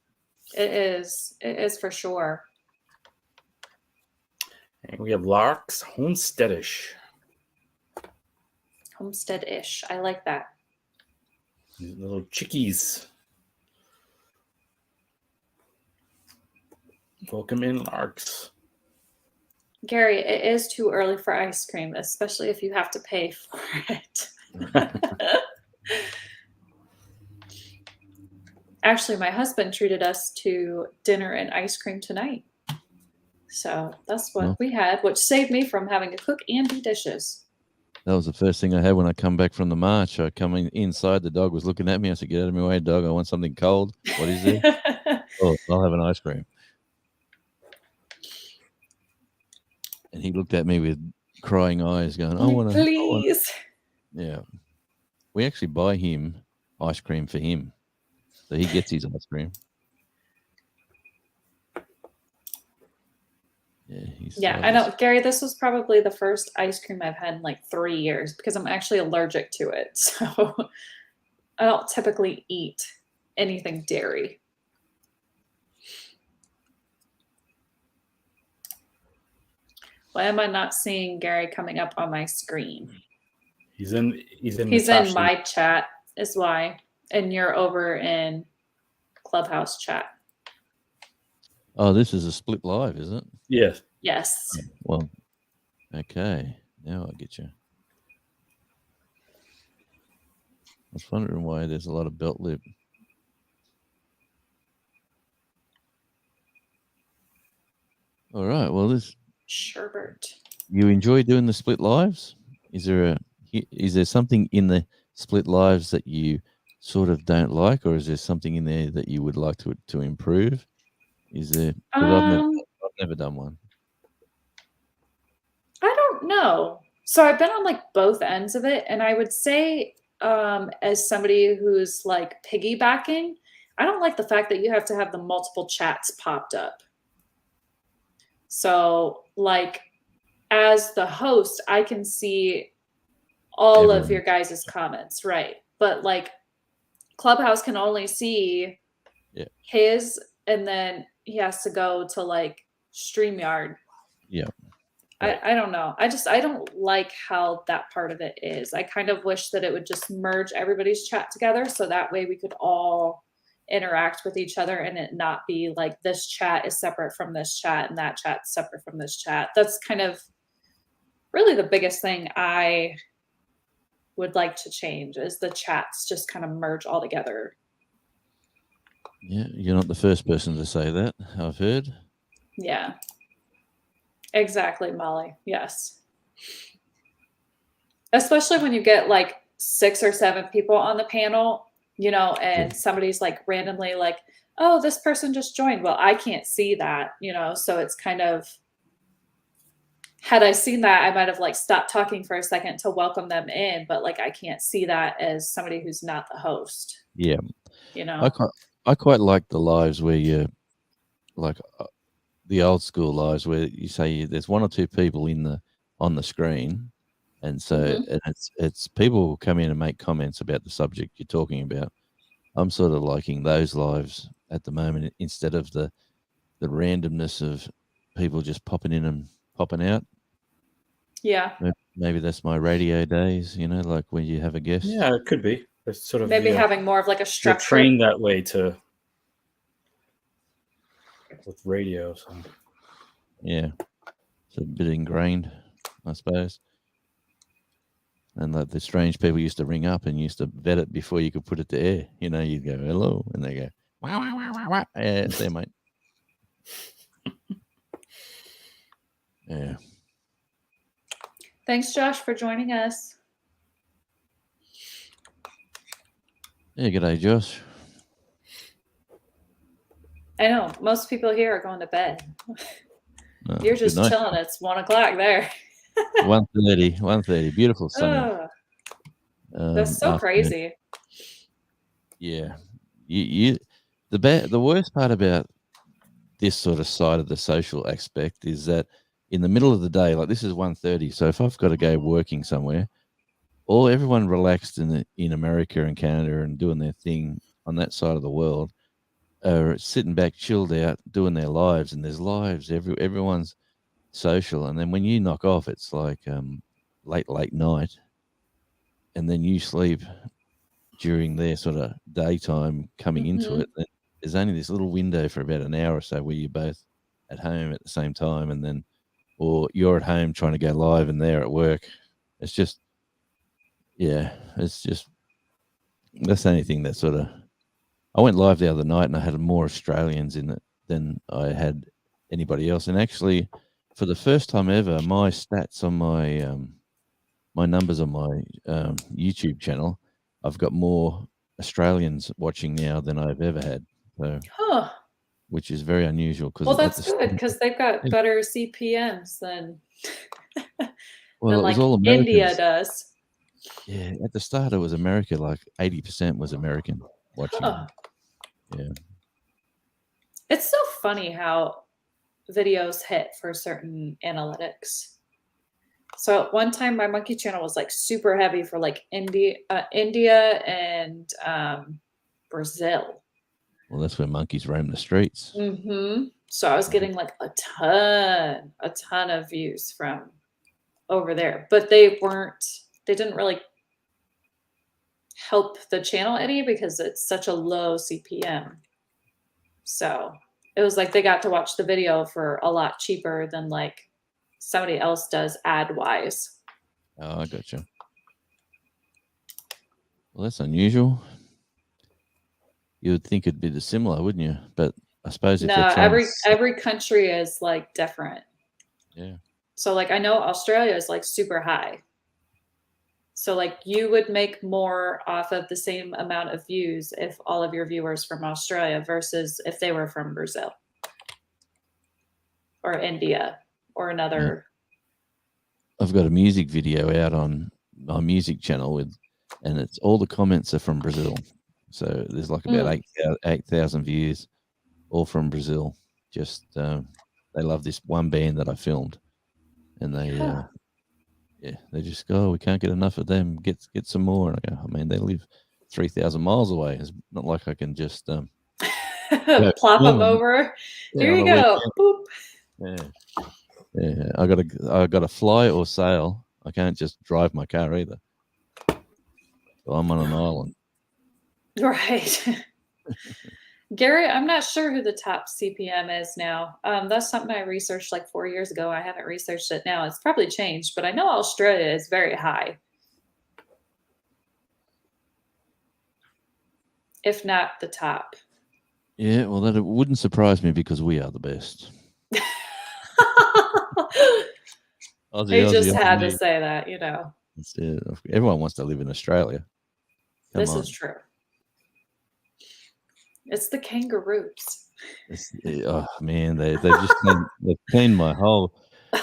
It is. It is for sure. And we have Lark's Homesteadish. Homestead-ish. I like that. These little chickies. Welcome in, Larks. Gary, it is too early for ice cream, especially if you have to pay for it. Actually, my husband treated us to dinner and ice cream tonight. So that's what we had, which saved me from having to cook and do dishes. That was the first thing I had when I come back from the march. I come inside, the dog was looking at me. I said, get out of my way, dog. I want something cold. What is it? Oh, I'll have an ice cream. And he looked at me with crying eyes going, I want to. Please. Yeah. We actually buy him ice cream for him. So he gets his ice cream. Yeah, I know. Gary, this was probably the first ice cream I've had in like 3 years because I'm actually allergic to it. So I don't typically eat anything dairy. Why am I not seeing Gary coming up on my screen? He's in Natasha. My chat is why. And you're over in Clubhouse chat. Oh, this is a split live, is it? Yes. Yes. Well, okay. Now I get you. I was wondering why there's a lot of belt lip. All right. Well, Sherbert. You enjoy doing the split lives? Is there something in the split lives that you sort of don't like, or is there something in there that you would like to improve? Is there? I've never done one. I don't know. So I've been on like both ends of it, and I would say, as somebody who's like piggybacking, I don't like the fact that you have to have the multiple chats popped up. So, like, as the host, I can see all of your guys' comments, right? but like Clubhouse can only see his, and then he has to go to like StreamYard. Yeah. Right. I don't know. I don't like how that part of it is. I kind of wish that it would just merge everybody's chat together so that way we could all interact with each other and it not be like this chat is separate from this chat and that chat's separate from this chat. That's kind of really the biggest thing I would like to change is the chats just kind of merge all together. Yeah, you're not the first person to say that, I've heard. Yeah. Exactly, Molly. Yes. Especially when you get like 6 or 7 people on the panel, you know, and somebody's like randomly like, oh, this person just joined. Well, I can't see that, you know, so it's kind of, had I seen that, I might have like stopped talking for a second to welcome them in, but like I can't see that as somebody who's not the host. Yeah. You know, I quite like the lives where you like the old school lives where you say there's 1 or 2 people on the screen, and so and it's people will come in and make comments about the subject you're talking about. I'm sort of liking those lives at the moment instead of the randomness of people just popping in and popping out. Yeah. Maybe that's my radio days, you know, like when you have a guest. Yeah, it could be. It's sort of maybe having more of like a structure. Trained that way with radio. So. Yeah, it's a bit ingrained, I suppose. And like the strange people used to ring up and used to vet it before you could put it to air. You know, you'd go hello, and they go wow wow wow wow wow. Yeah, it's there, mate. Yeah. Thanks, Josh, for joining us. Yeah, g'day, Josh. I know most people here are going to bed. You're just chilling. It's 1 o'clock there. 1:30. Beautiful sunny. That's so crazy. Yeah, the worst part about this sort of side of the social aspect is that in the middle of the day, like this is 1:30, so if I've got to go working somewhere, everyone relaxed in America and Canada and doing their thing on that side of the world are sitting back, chilled out, doing their lives, and there's lives. Everyone's social, and then when you knock off, it's like late night, and then you sleep during their sort of daytime coming into it. Then there's only this little window for about an hour or so where you're both at home at the same time, and then or you're at home trying to go live and they're at work. It's just that's the only thing that sort of. I went live the other night and I had more Australians in it than I had anybody else. And actually, for the first time ever, my stats on my numbers on my YouTube channel, I've got more Australians watching now than I've ever had. So, which is very unusual. Well, that's good because they've got better CPMs than like all India does. Yeah, at the start it was America, like 80% was American watching. Yeah. It's so funny how videos hit for certain analytics. So at one time my monkey channel was like super heavy for like India and Brazil. Well, that's where monkeys roam the streets. So I was getting like a ton of views from over there, but they didn't really help the channel any because it's such a low CPM. So it was like they got to watch the video for a lot cheaper than like somebody else does ad wise. Oh, I gotcha. Well, that's unusual. You would think it'd be the similar, wouldn't you? But I suppose if every country is like different. Yeah. So like I know Australia is like super high. So like you would make more off of the same amount of views if all of your viewers from Australia versus if they were from Brazil or India or another. I've got a music video out on my music channel and it's all the comments are from Brazil. So there's like about 8,000 views, all from Brazil. Just they love this one band that I filmed, and they just go, we can't get enough of them. Get some more. And I go, oh man, they live 3,000 miles away. It's not like I can just plop them over. Here you go. Boop. Yeah. I gotta fly or sail. I can't just drive my car either. So I'm on an island. Right. Gary, I'm not sure who the top CPM is now. That's something I researched like 4 years ago. I haven't researched it now. It's probably changed, but I know Australia is very high. If not the top. Yeah, well, that wouldn't surprise me because we are the best. They just had to say that, you know. Everyone wants to live in Australia. This is true. It's the kangaroos. Oh man, they've cleaned my whole.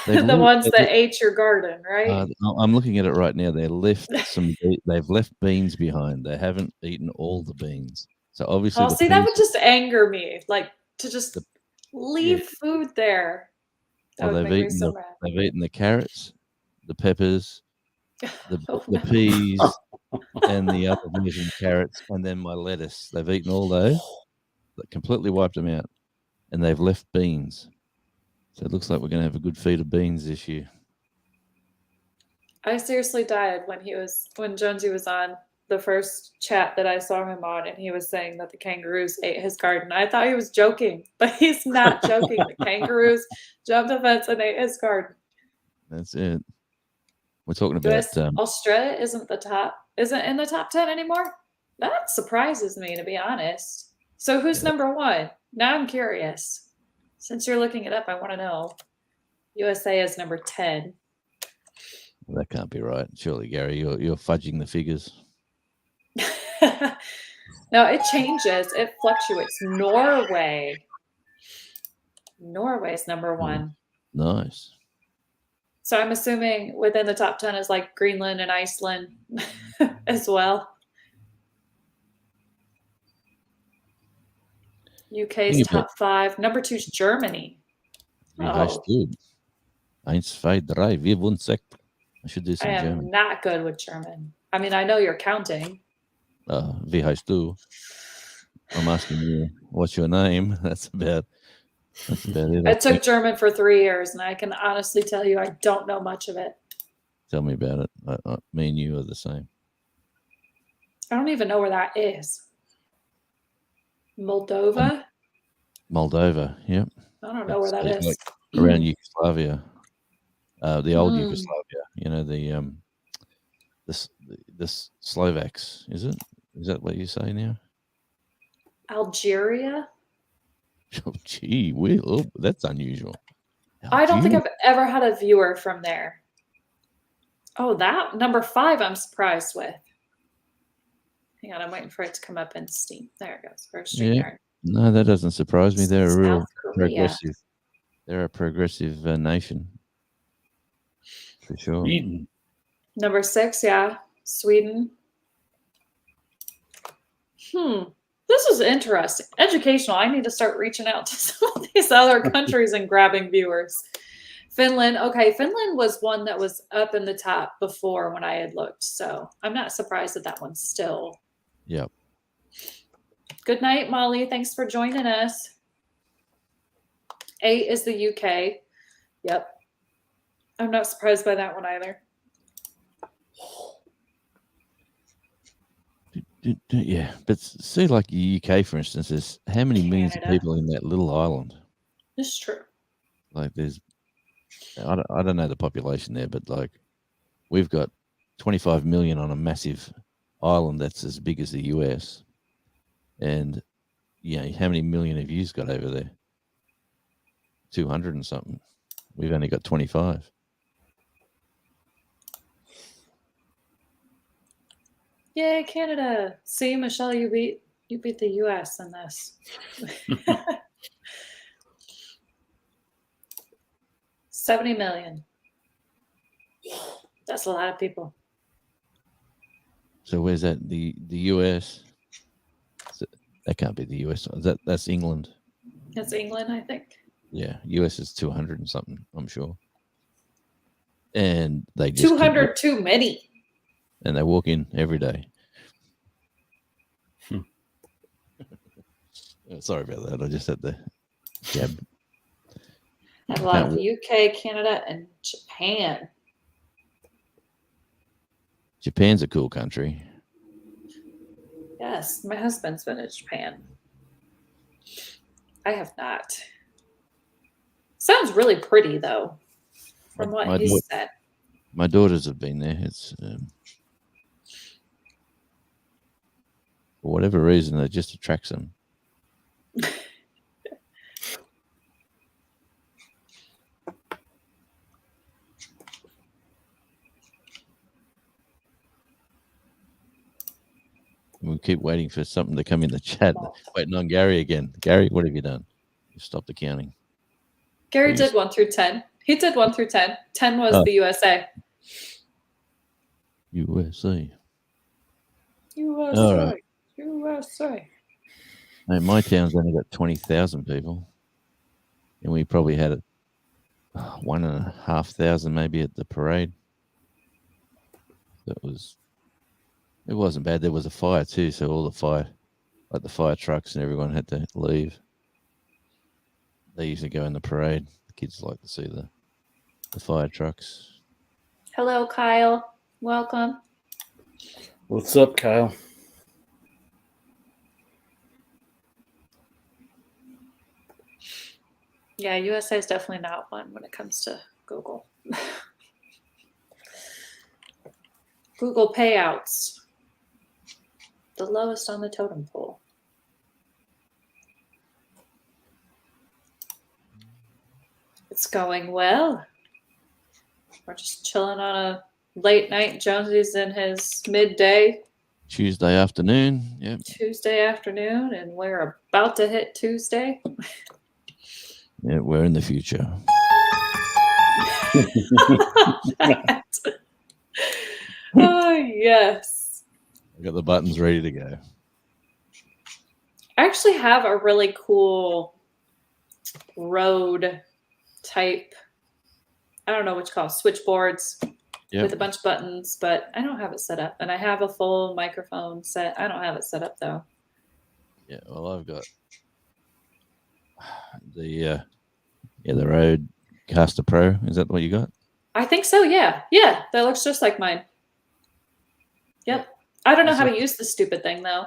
The ones that ate your garden, right? I'm looking at it right now. They've left beans behind. They haven't eaten all the beans. So obviously, that would just anger me. Like to just leave food there. Well, they've eaten the carrots, the peppers, the peas, and the other version carrots, and then my lettuce. They've eaten all those. That completely wiped them out, and they've left beans. So it looks like we're going to have a good feed of beans this year. I seriously died when Jonesy was on the first chat that I saw him on, and he was saying that the kangaroos ate his garden. I thought he was joking, but he's not joking. The kangaroos jumped the fence and ate his garden. That's it. We're talking about Australia isn't in the top 10 anymore. That surprises me, to be honest. So who's number one? Now I'm curious. Since you're looking it up, I want to know. USA is number 10. That can't be right. Surely, Gary, you're fudging the figures. No, it changes. It fluctuates. Norway's number 1. Nice. So I'm assuming within the top 10 is like Greenland and Iceland as well. UK's top 5. Number 2 is Germany. I should do some German. I am not good with German. I mean, I know you're counting. Wie heißt du? I'm asking you, what's your name? That's about it. I took German for 3 years, and I can honestly tell you I don't know much of it. Tell me about it. Me and you are the same. I don't even know where that is. Moldova? Moldova, yep. I don't know where that is. Like around Yugoslavia. The old Yugoslavia. You know, the Slovaks, is it? Is that what you say now? Algeria? Oh, gee, that's unusual. I don't think I've ever had a viewer from there. Oh, that number 5 I'm surprised with. Hang on, I'm waiting for it to come up in Steam. There it goes. First StreamYard. Yeah. No, that doesn't surprise me. They're a real progressive. They're a progressive nation. For sure. Sweden. Number 6, Sweden. This is interesting. Educational. I need to start reaching out to some of these other countries and grabbing viewers. Finland. Okay, Finland was one that was up in the top before when I had looked. So I'm not surprised that one's still. Yep. Good night, Molly. Thanks for joining us. 8 is the UK. Yep. I'm not surprised by that one either. Yeah, but see, like the UK, for instance, there's how many millions of people in that little island? It's true. Like I don't know the population there, but like we've got 25 million on a massive island that's as big as the US. And how many million have you got over there? 200 and something. We've only got 25. Yay, Canada. See, Michelle, you beat the US in this. 70 million. That's a lot of people. So where's that? The US? That can't be the US. That's England. That's England, I think. Yeah, US is 200 and something, I'm sure. And they just 200 too many. And they walk in every day. Sorry about that. I just had the jab. I have a lot of UK, Canada, and Japan. Japan's a cool country. Yes, my husband's been to Japan. I have not. Sounds really pretty, though, from what he said. My daughters have been there. It's for whatever reason, it just attracts them. We keep waiting for something to come in the chat. Waiting on Gary again. Gary, what have you done? You stopped the counting. Gary did 1 through 10. He did 1 through 10. 10 was the USA. USA. USA. All right. USA. Hey, my town's only got 20,000 people. And we probably had 1,500 maybe at the parade. It wasn't bad. There was a fire too, so all the fire trucks and everyone had to leave. They usually go in the parade. The kids like to see the fire trucks. Hello, Kyle. Welcome. What's up, Kyle? Yeah, USA is definitely not one when it comes to Google. Google payouts. The lowest on the totem pole. It's going well. We're just chilling on a late night. Jonesy's in his midday. Tuesday afternoon. Yep. Tuesday afternoon, and we're about to hit Tuesday. Yeah, we're in the future. Oh, yes. I got the buttons ready to go. I actually have a really cool road type, I don't know what you call it, switchboards with a bunch of buttons, but I don't have it set up. And I have a full microphone set. I don't have it set up though. Yeah, well, I've got the Rodecaster Pro. Is that what you got? I think so, yeah. Yeah, that looks just like mine. Yep. I don't know how to use the stupid thing though.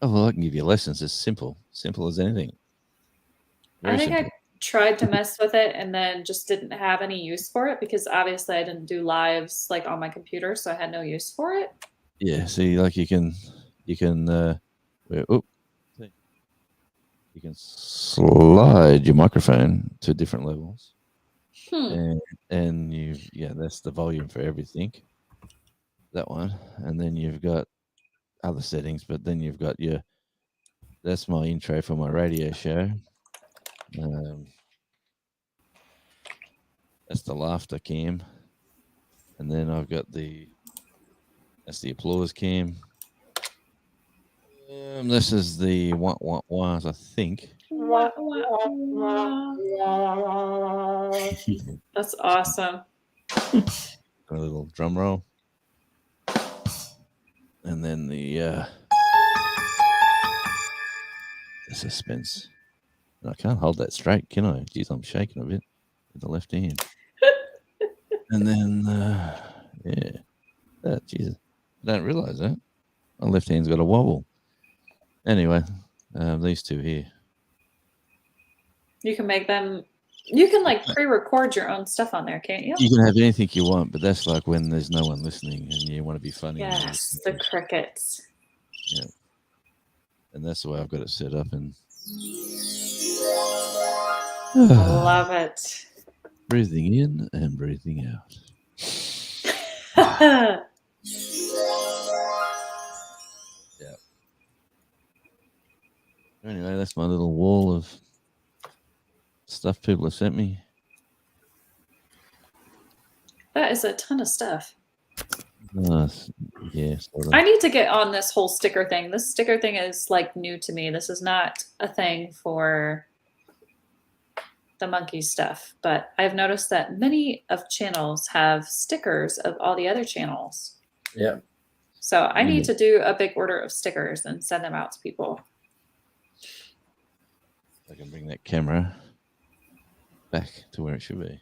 Oh, well, I can give you lessons. It's simple as anything. I think I tried to mess with it and then just didn't have any use for it because obviously I didn't do lives like on my computer, so I had no use for it. Yeah, see, like you can slide your microphone to different levels. And that's the volume for everything. That one. And then you've got other settings, but then you've got that's my intro for my radio show. That's the laughter cam. And then I've got that's the applause cam. This is the wahs, I think. That's awesome. Got a little drum roll. And then the suspense. And I can't hold that straight, can I? Geez, I'm shaking a bit with the left hand. And then, Jesus, I don't realize that. My left hand's got a wobble. Anyway, these two here. You can make them. You can like pre-record your own stuff on there, can't you? You can have anything you want, but that's like when there's no one listening and you want to be funny. Yes, the crickets. Yeah, and that's the way I've got it set up. And I love it. Breathing in and breathing out. Yeah. Anyway, that's my little wall of stuff people have sent me. That is a ton of stuff. Yeah. Sort of. I need to get on this whole sticker thing. This sticker thing is like new to me. This is not a thing for the monkey stuff, but I've noticed that many of channels have stickers of all the other channels. Yeah. So I need to do a big order of stickers and send them out to people. can bring that camera back to where it should be.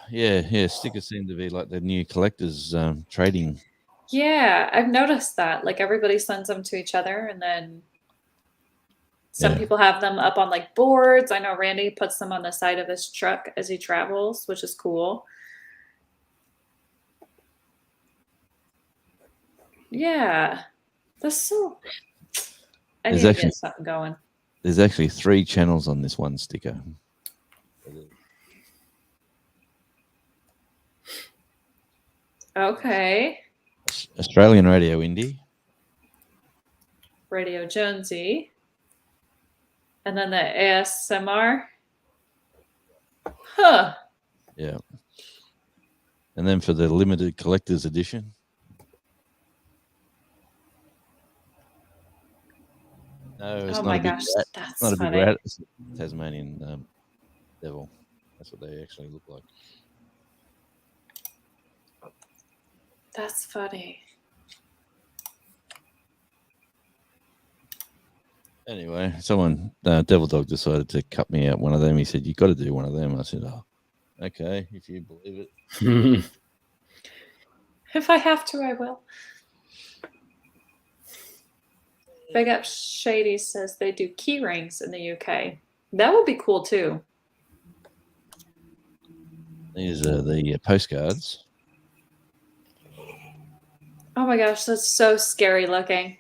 Yeah. Stickers seem to be like the new collectors trading. Yeah, I've noticed that. Like everybody sends them to each other, and then some people have them up on like boards. I know Randy puts them on the side of his truck as he travels, which is cool. Yeah, that's so. I need to get something going. There's actually 3 channels on this one sticker. Okay. Australian Radio Indie. Radio Jonesy. And then the ASMR. Huh. Yeah. And then for the limited collector's edition. No, it's oh not my a big gosh, rat. that's it's not funny. a big rat. It's a Tasmanian devil. That's what they actually look like. That's funny. Anyway, someone, Devil Dog, decided to cut me out one of them. He said, "You got to do one of them." I said, "Oh, okay, if you believe it." If I have to, I will. Big Up Shady says they do key rings in the UK. That would be cool too. These are the postcards. Oh my gosh, that's so scary looking.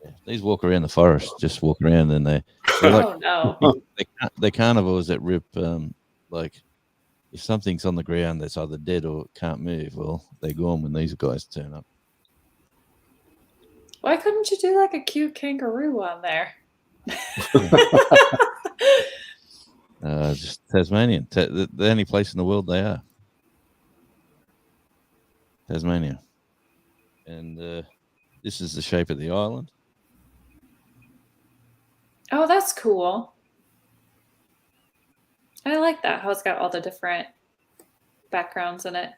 Yeah, these walk around the forest, just walk around, and they're like, oh no, they're carnivores that rip. Like if something's on the ground that's either dead or can't move, well, they're gone when these guys turn up. Why couldn't you do like a cute kangaroo on there? Just Tasmanian. The only place in the world they are. Tasmania. And this is the shape of the island. Oh, that's cool. I like that, how it's got all the different backgrounds in it.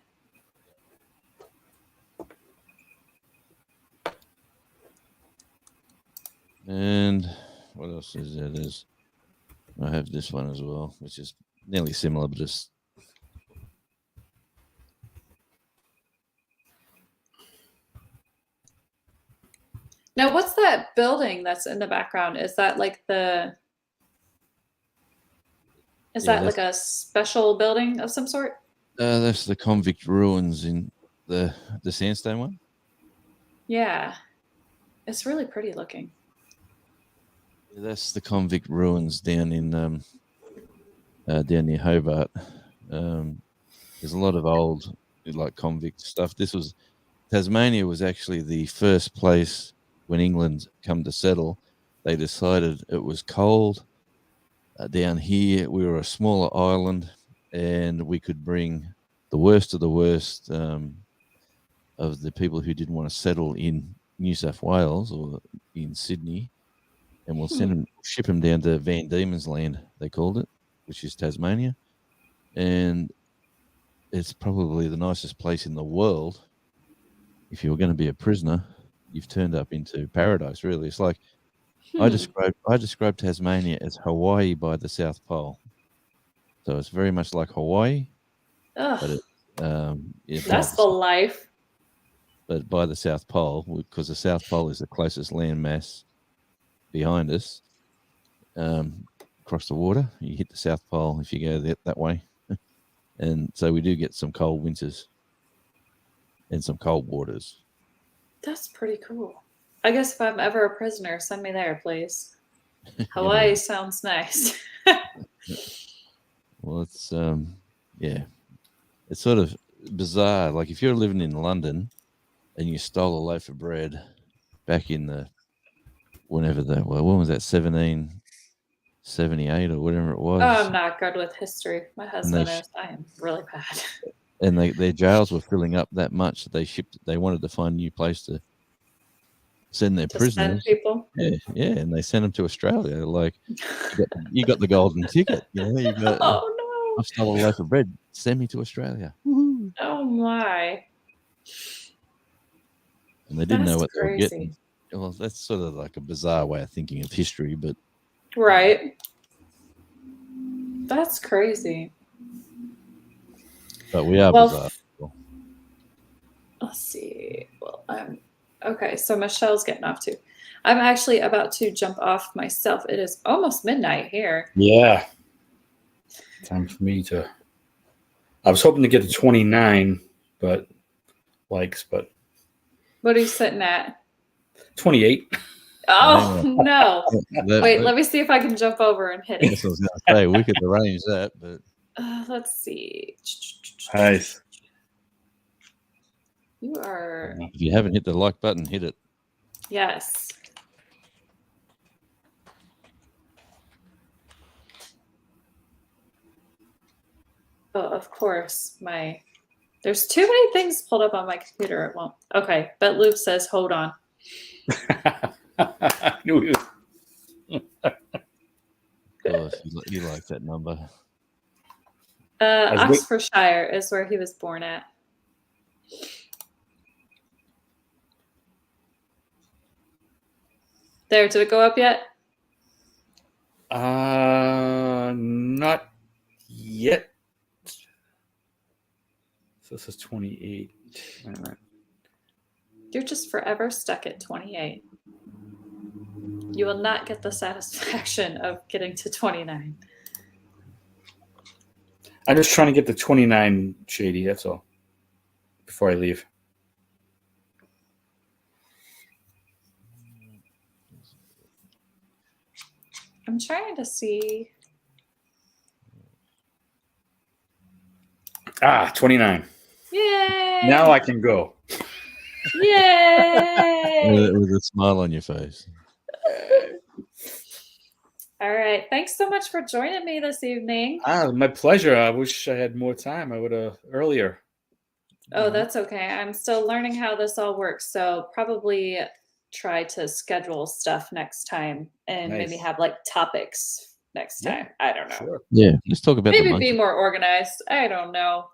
And what else is there? I have this one as well, which is nearly similar, but just now, what's that building that's in the background? Is that like the? Is that like a special building of some sort? That's the convict ruins in the sandstone one. Yeah, it's really pretty looking. That's the convict ruins down in down near Hobart. There's a lot of old like convict stuff. Tasmania was actually the first place when England come to settle. They decided it was cold down here. We were a smaller island, and we could bring the worst of the worst of the people who didn't want to settle in New South Wales or in Sydney. And we'll ship them down to Van Diemen's Land, they called it, which is Tasmania. And it's probably the nicest place in the world. If you were going to be a prisoner, you've turned up into paradise, really. It's like I described Tasmania as Hawaii by the South Pole. So it's very much like Hawaii. Ugh, but that's the life. But by the South Pole, because the South Pole is the closest landmass behind us, across the water. You hit the South Pole if you go that way. And so we do get some cold winters and some cold waters. That's pretty cool. I guess if I'm ever a prisoner, send me there, please. Hawaii sounds nice. Well, it's it's sort of bizarre. Like if you're living in London and you stole a loaf of bread back in the when was that, 1778 or whatever it was. Oh, I'm not good with history. My husband is. I am really bad. And their jails were filling up that much that they wanted to find a new place to send their prisoners. Send people? Yeah, and they sent them to Australia. Like, you got the golden ticket. You got, oh no! I stole a loaf of bread. Send me to Australia. Oh my! And they didn't know what they were getting. Well, that's sort of like a bizarre way of thinking of history, but right. That's crazy. But we are bizarre. Let's see. Well, okay. So Michelle's getting off too. I'm actually about to jump off myself. It is almost midnight here. Yeah. Time for me to. I was hoping to get to 29, but likes, but. What are you sitting at? 28. Oh no! Wait, let me see if I can jump over and hit it. That's what I was going to say. We could arrange that, but let's see. Nice. You are. If you haven't hit the like button, hit it. Yes. Oh, of course. There's too many things pulled up on my computer. It won't. Okay, but Luke says, "Hold on." I knew he was. Of course, you like that number. Oxfordshire is where he was born at. There, did it go up yet? Not yet. So this is 28. You're just forever stuck at 28. You will not get the satisfaction of getting to 29. I'm just trying to get to 29, Shady. That's all. Before I leave. I'm trying to see. 29. Yay! Now I can go. Yay! With a smile on your face. All right. Thanks so much for joining me this evening. My pleasure. I wish I had more time. I would have earlier. Oh, that's okay. I'm still learning how this all works. So probably try to schedule stuff next time and maybe have like topics next time. I don't know. Sure. Yeah, let's talk about maybe be more organized. I don't know.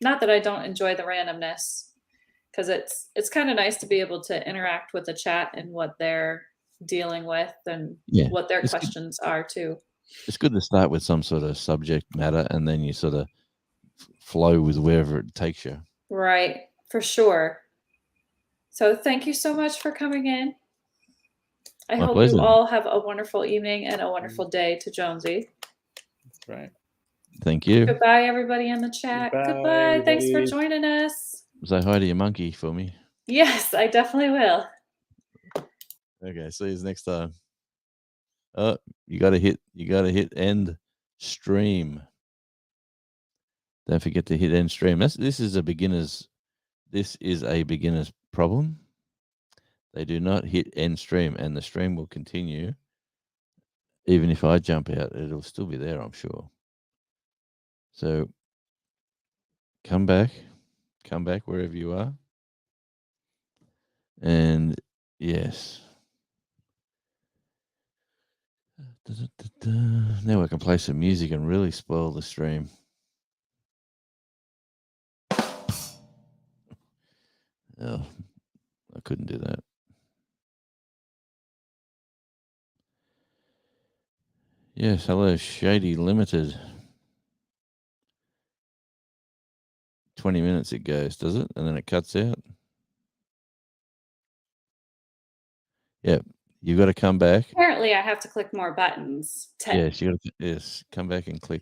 Not that I don't enjoy the randomness, because it's kind of nice to be able to interact with the chat and what they're dealing with and what their questions are too. It's good to start with some sort of subject matter and then you sort of flow with wherever it takes you. Right, for sure. So thank you so much for coming in. I hope you all have a wonderful evening and a wonderful day to Jonesy. That's right. Thank you. Goodbye, everybody in the chat. Goodbye. Thanks for joining us. Say hi to your monkey for me. Yes, I definitely will. Okay, see you next time. Oh, you gotta hit end stream. Don't forget to hit end stream. This is a beginner's problem. They do not hit end stream, and the stream will continue. Even if I jump out, it'll still be there, I'm sure. So come back wherever you are. And yes. Now I can play some music and really spoil the stream. Oh, I couldn't do that. Yes, hello, Shady Limited. 20 minutes it goes, does it? And then it cuts out? Yep. You've got to come back. Apparently, I have to click more buttons. Yes, you got to come back and click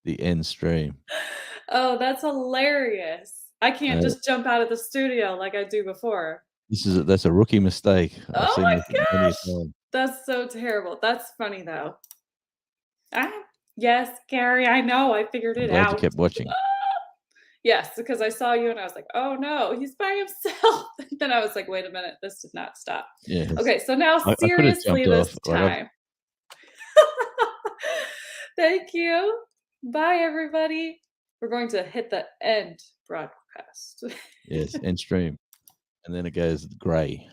the end stream. Oh, that's hilarious! I can't just jump out of the studio like I do before. That's a rookie mistake. Oh my gosh, that's so terrible. That's funny though. Yes, Gary, I know. I figured it out. You kept watching. Yes, because I saw you and I was like, oh no, he's by himself. Then I was like, wait a minute, this did not stop. Yes. Okay, so now seriously this time. Thank you. Bye, everybody. We're going to hit the end broadcast. Yes, end stream. And then it goes gray.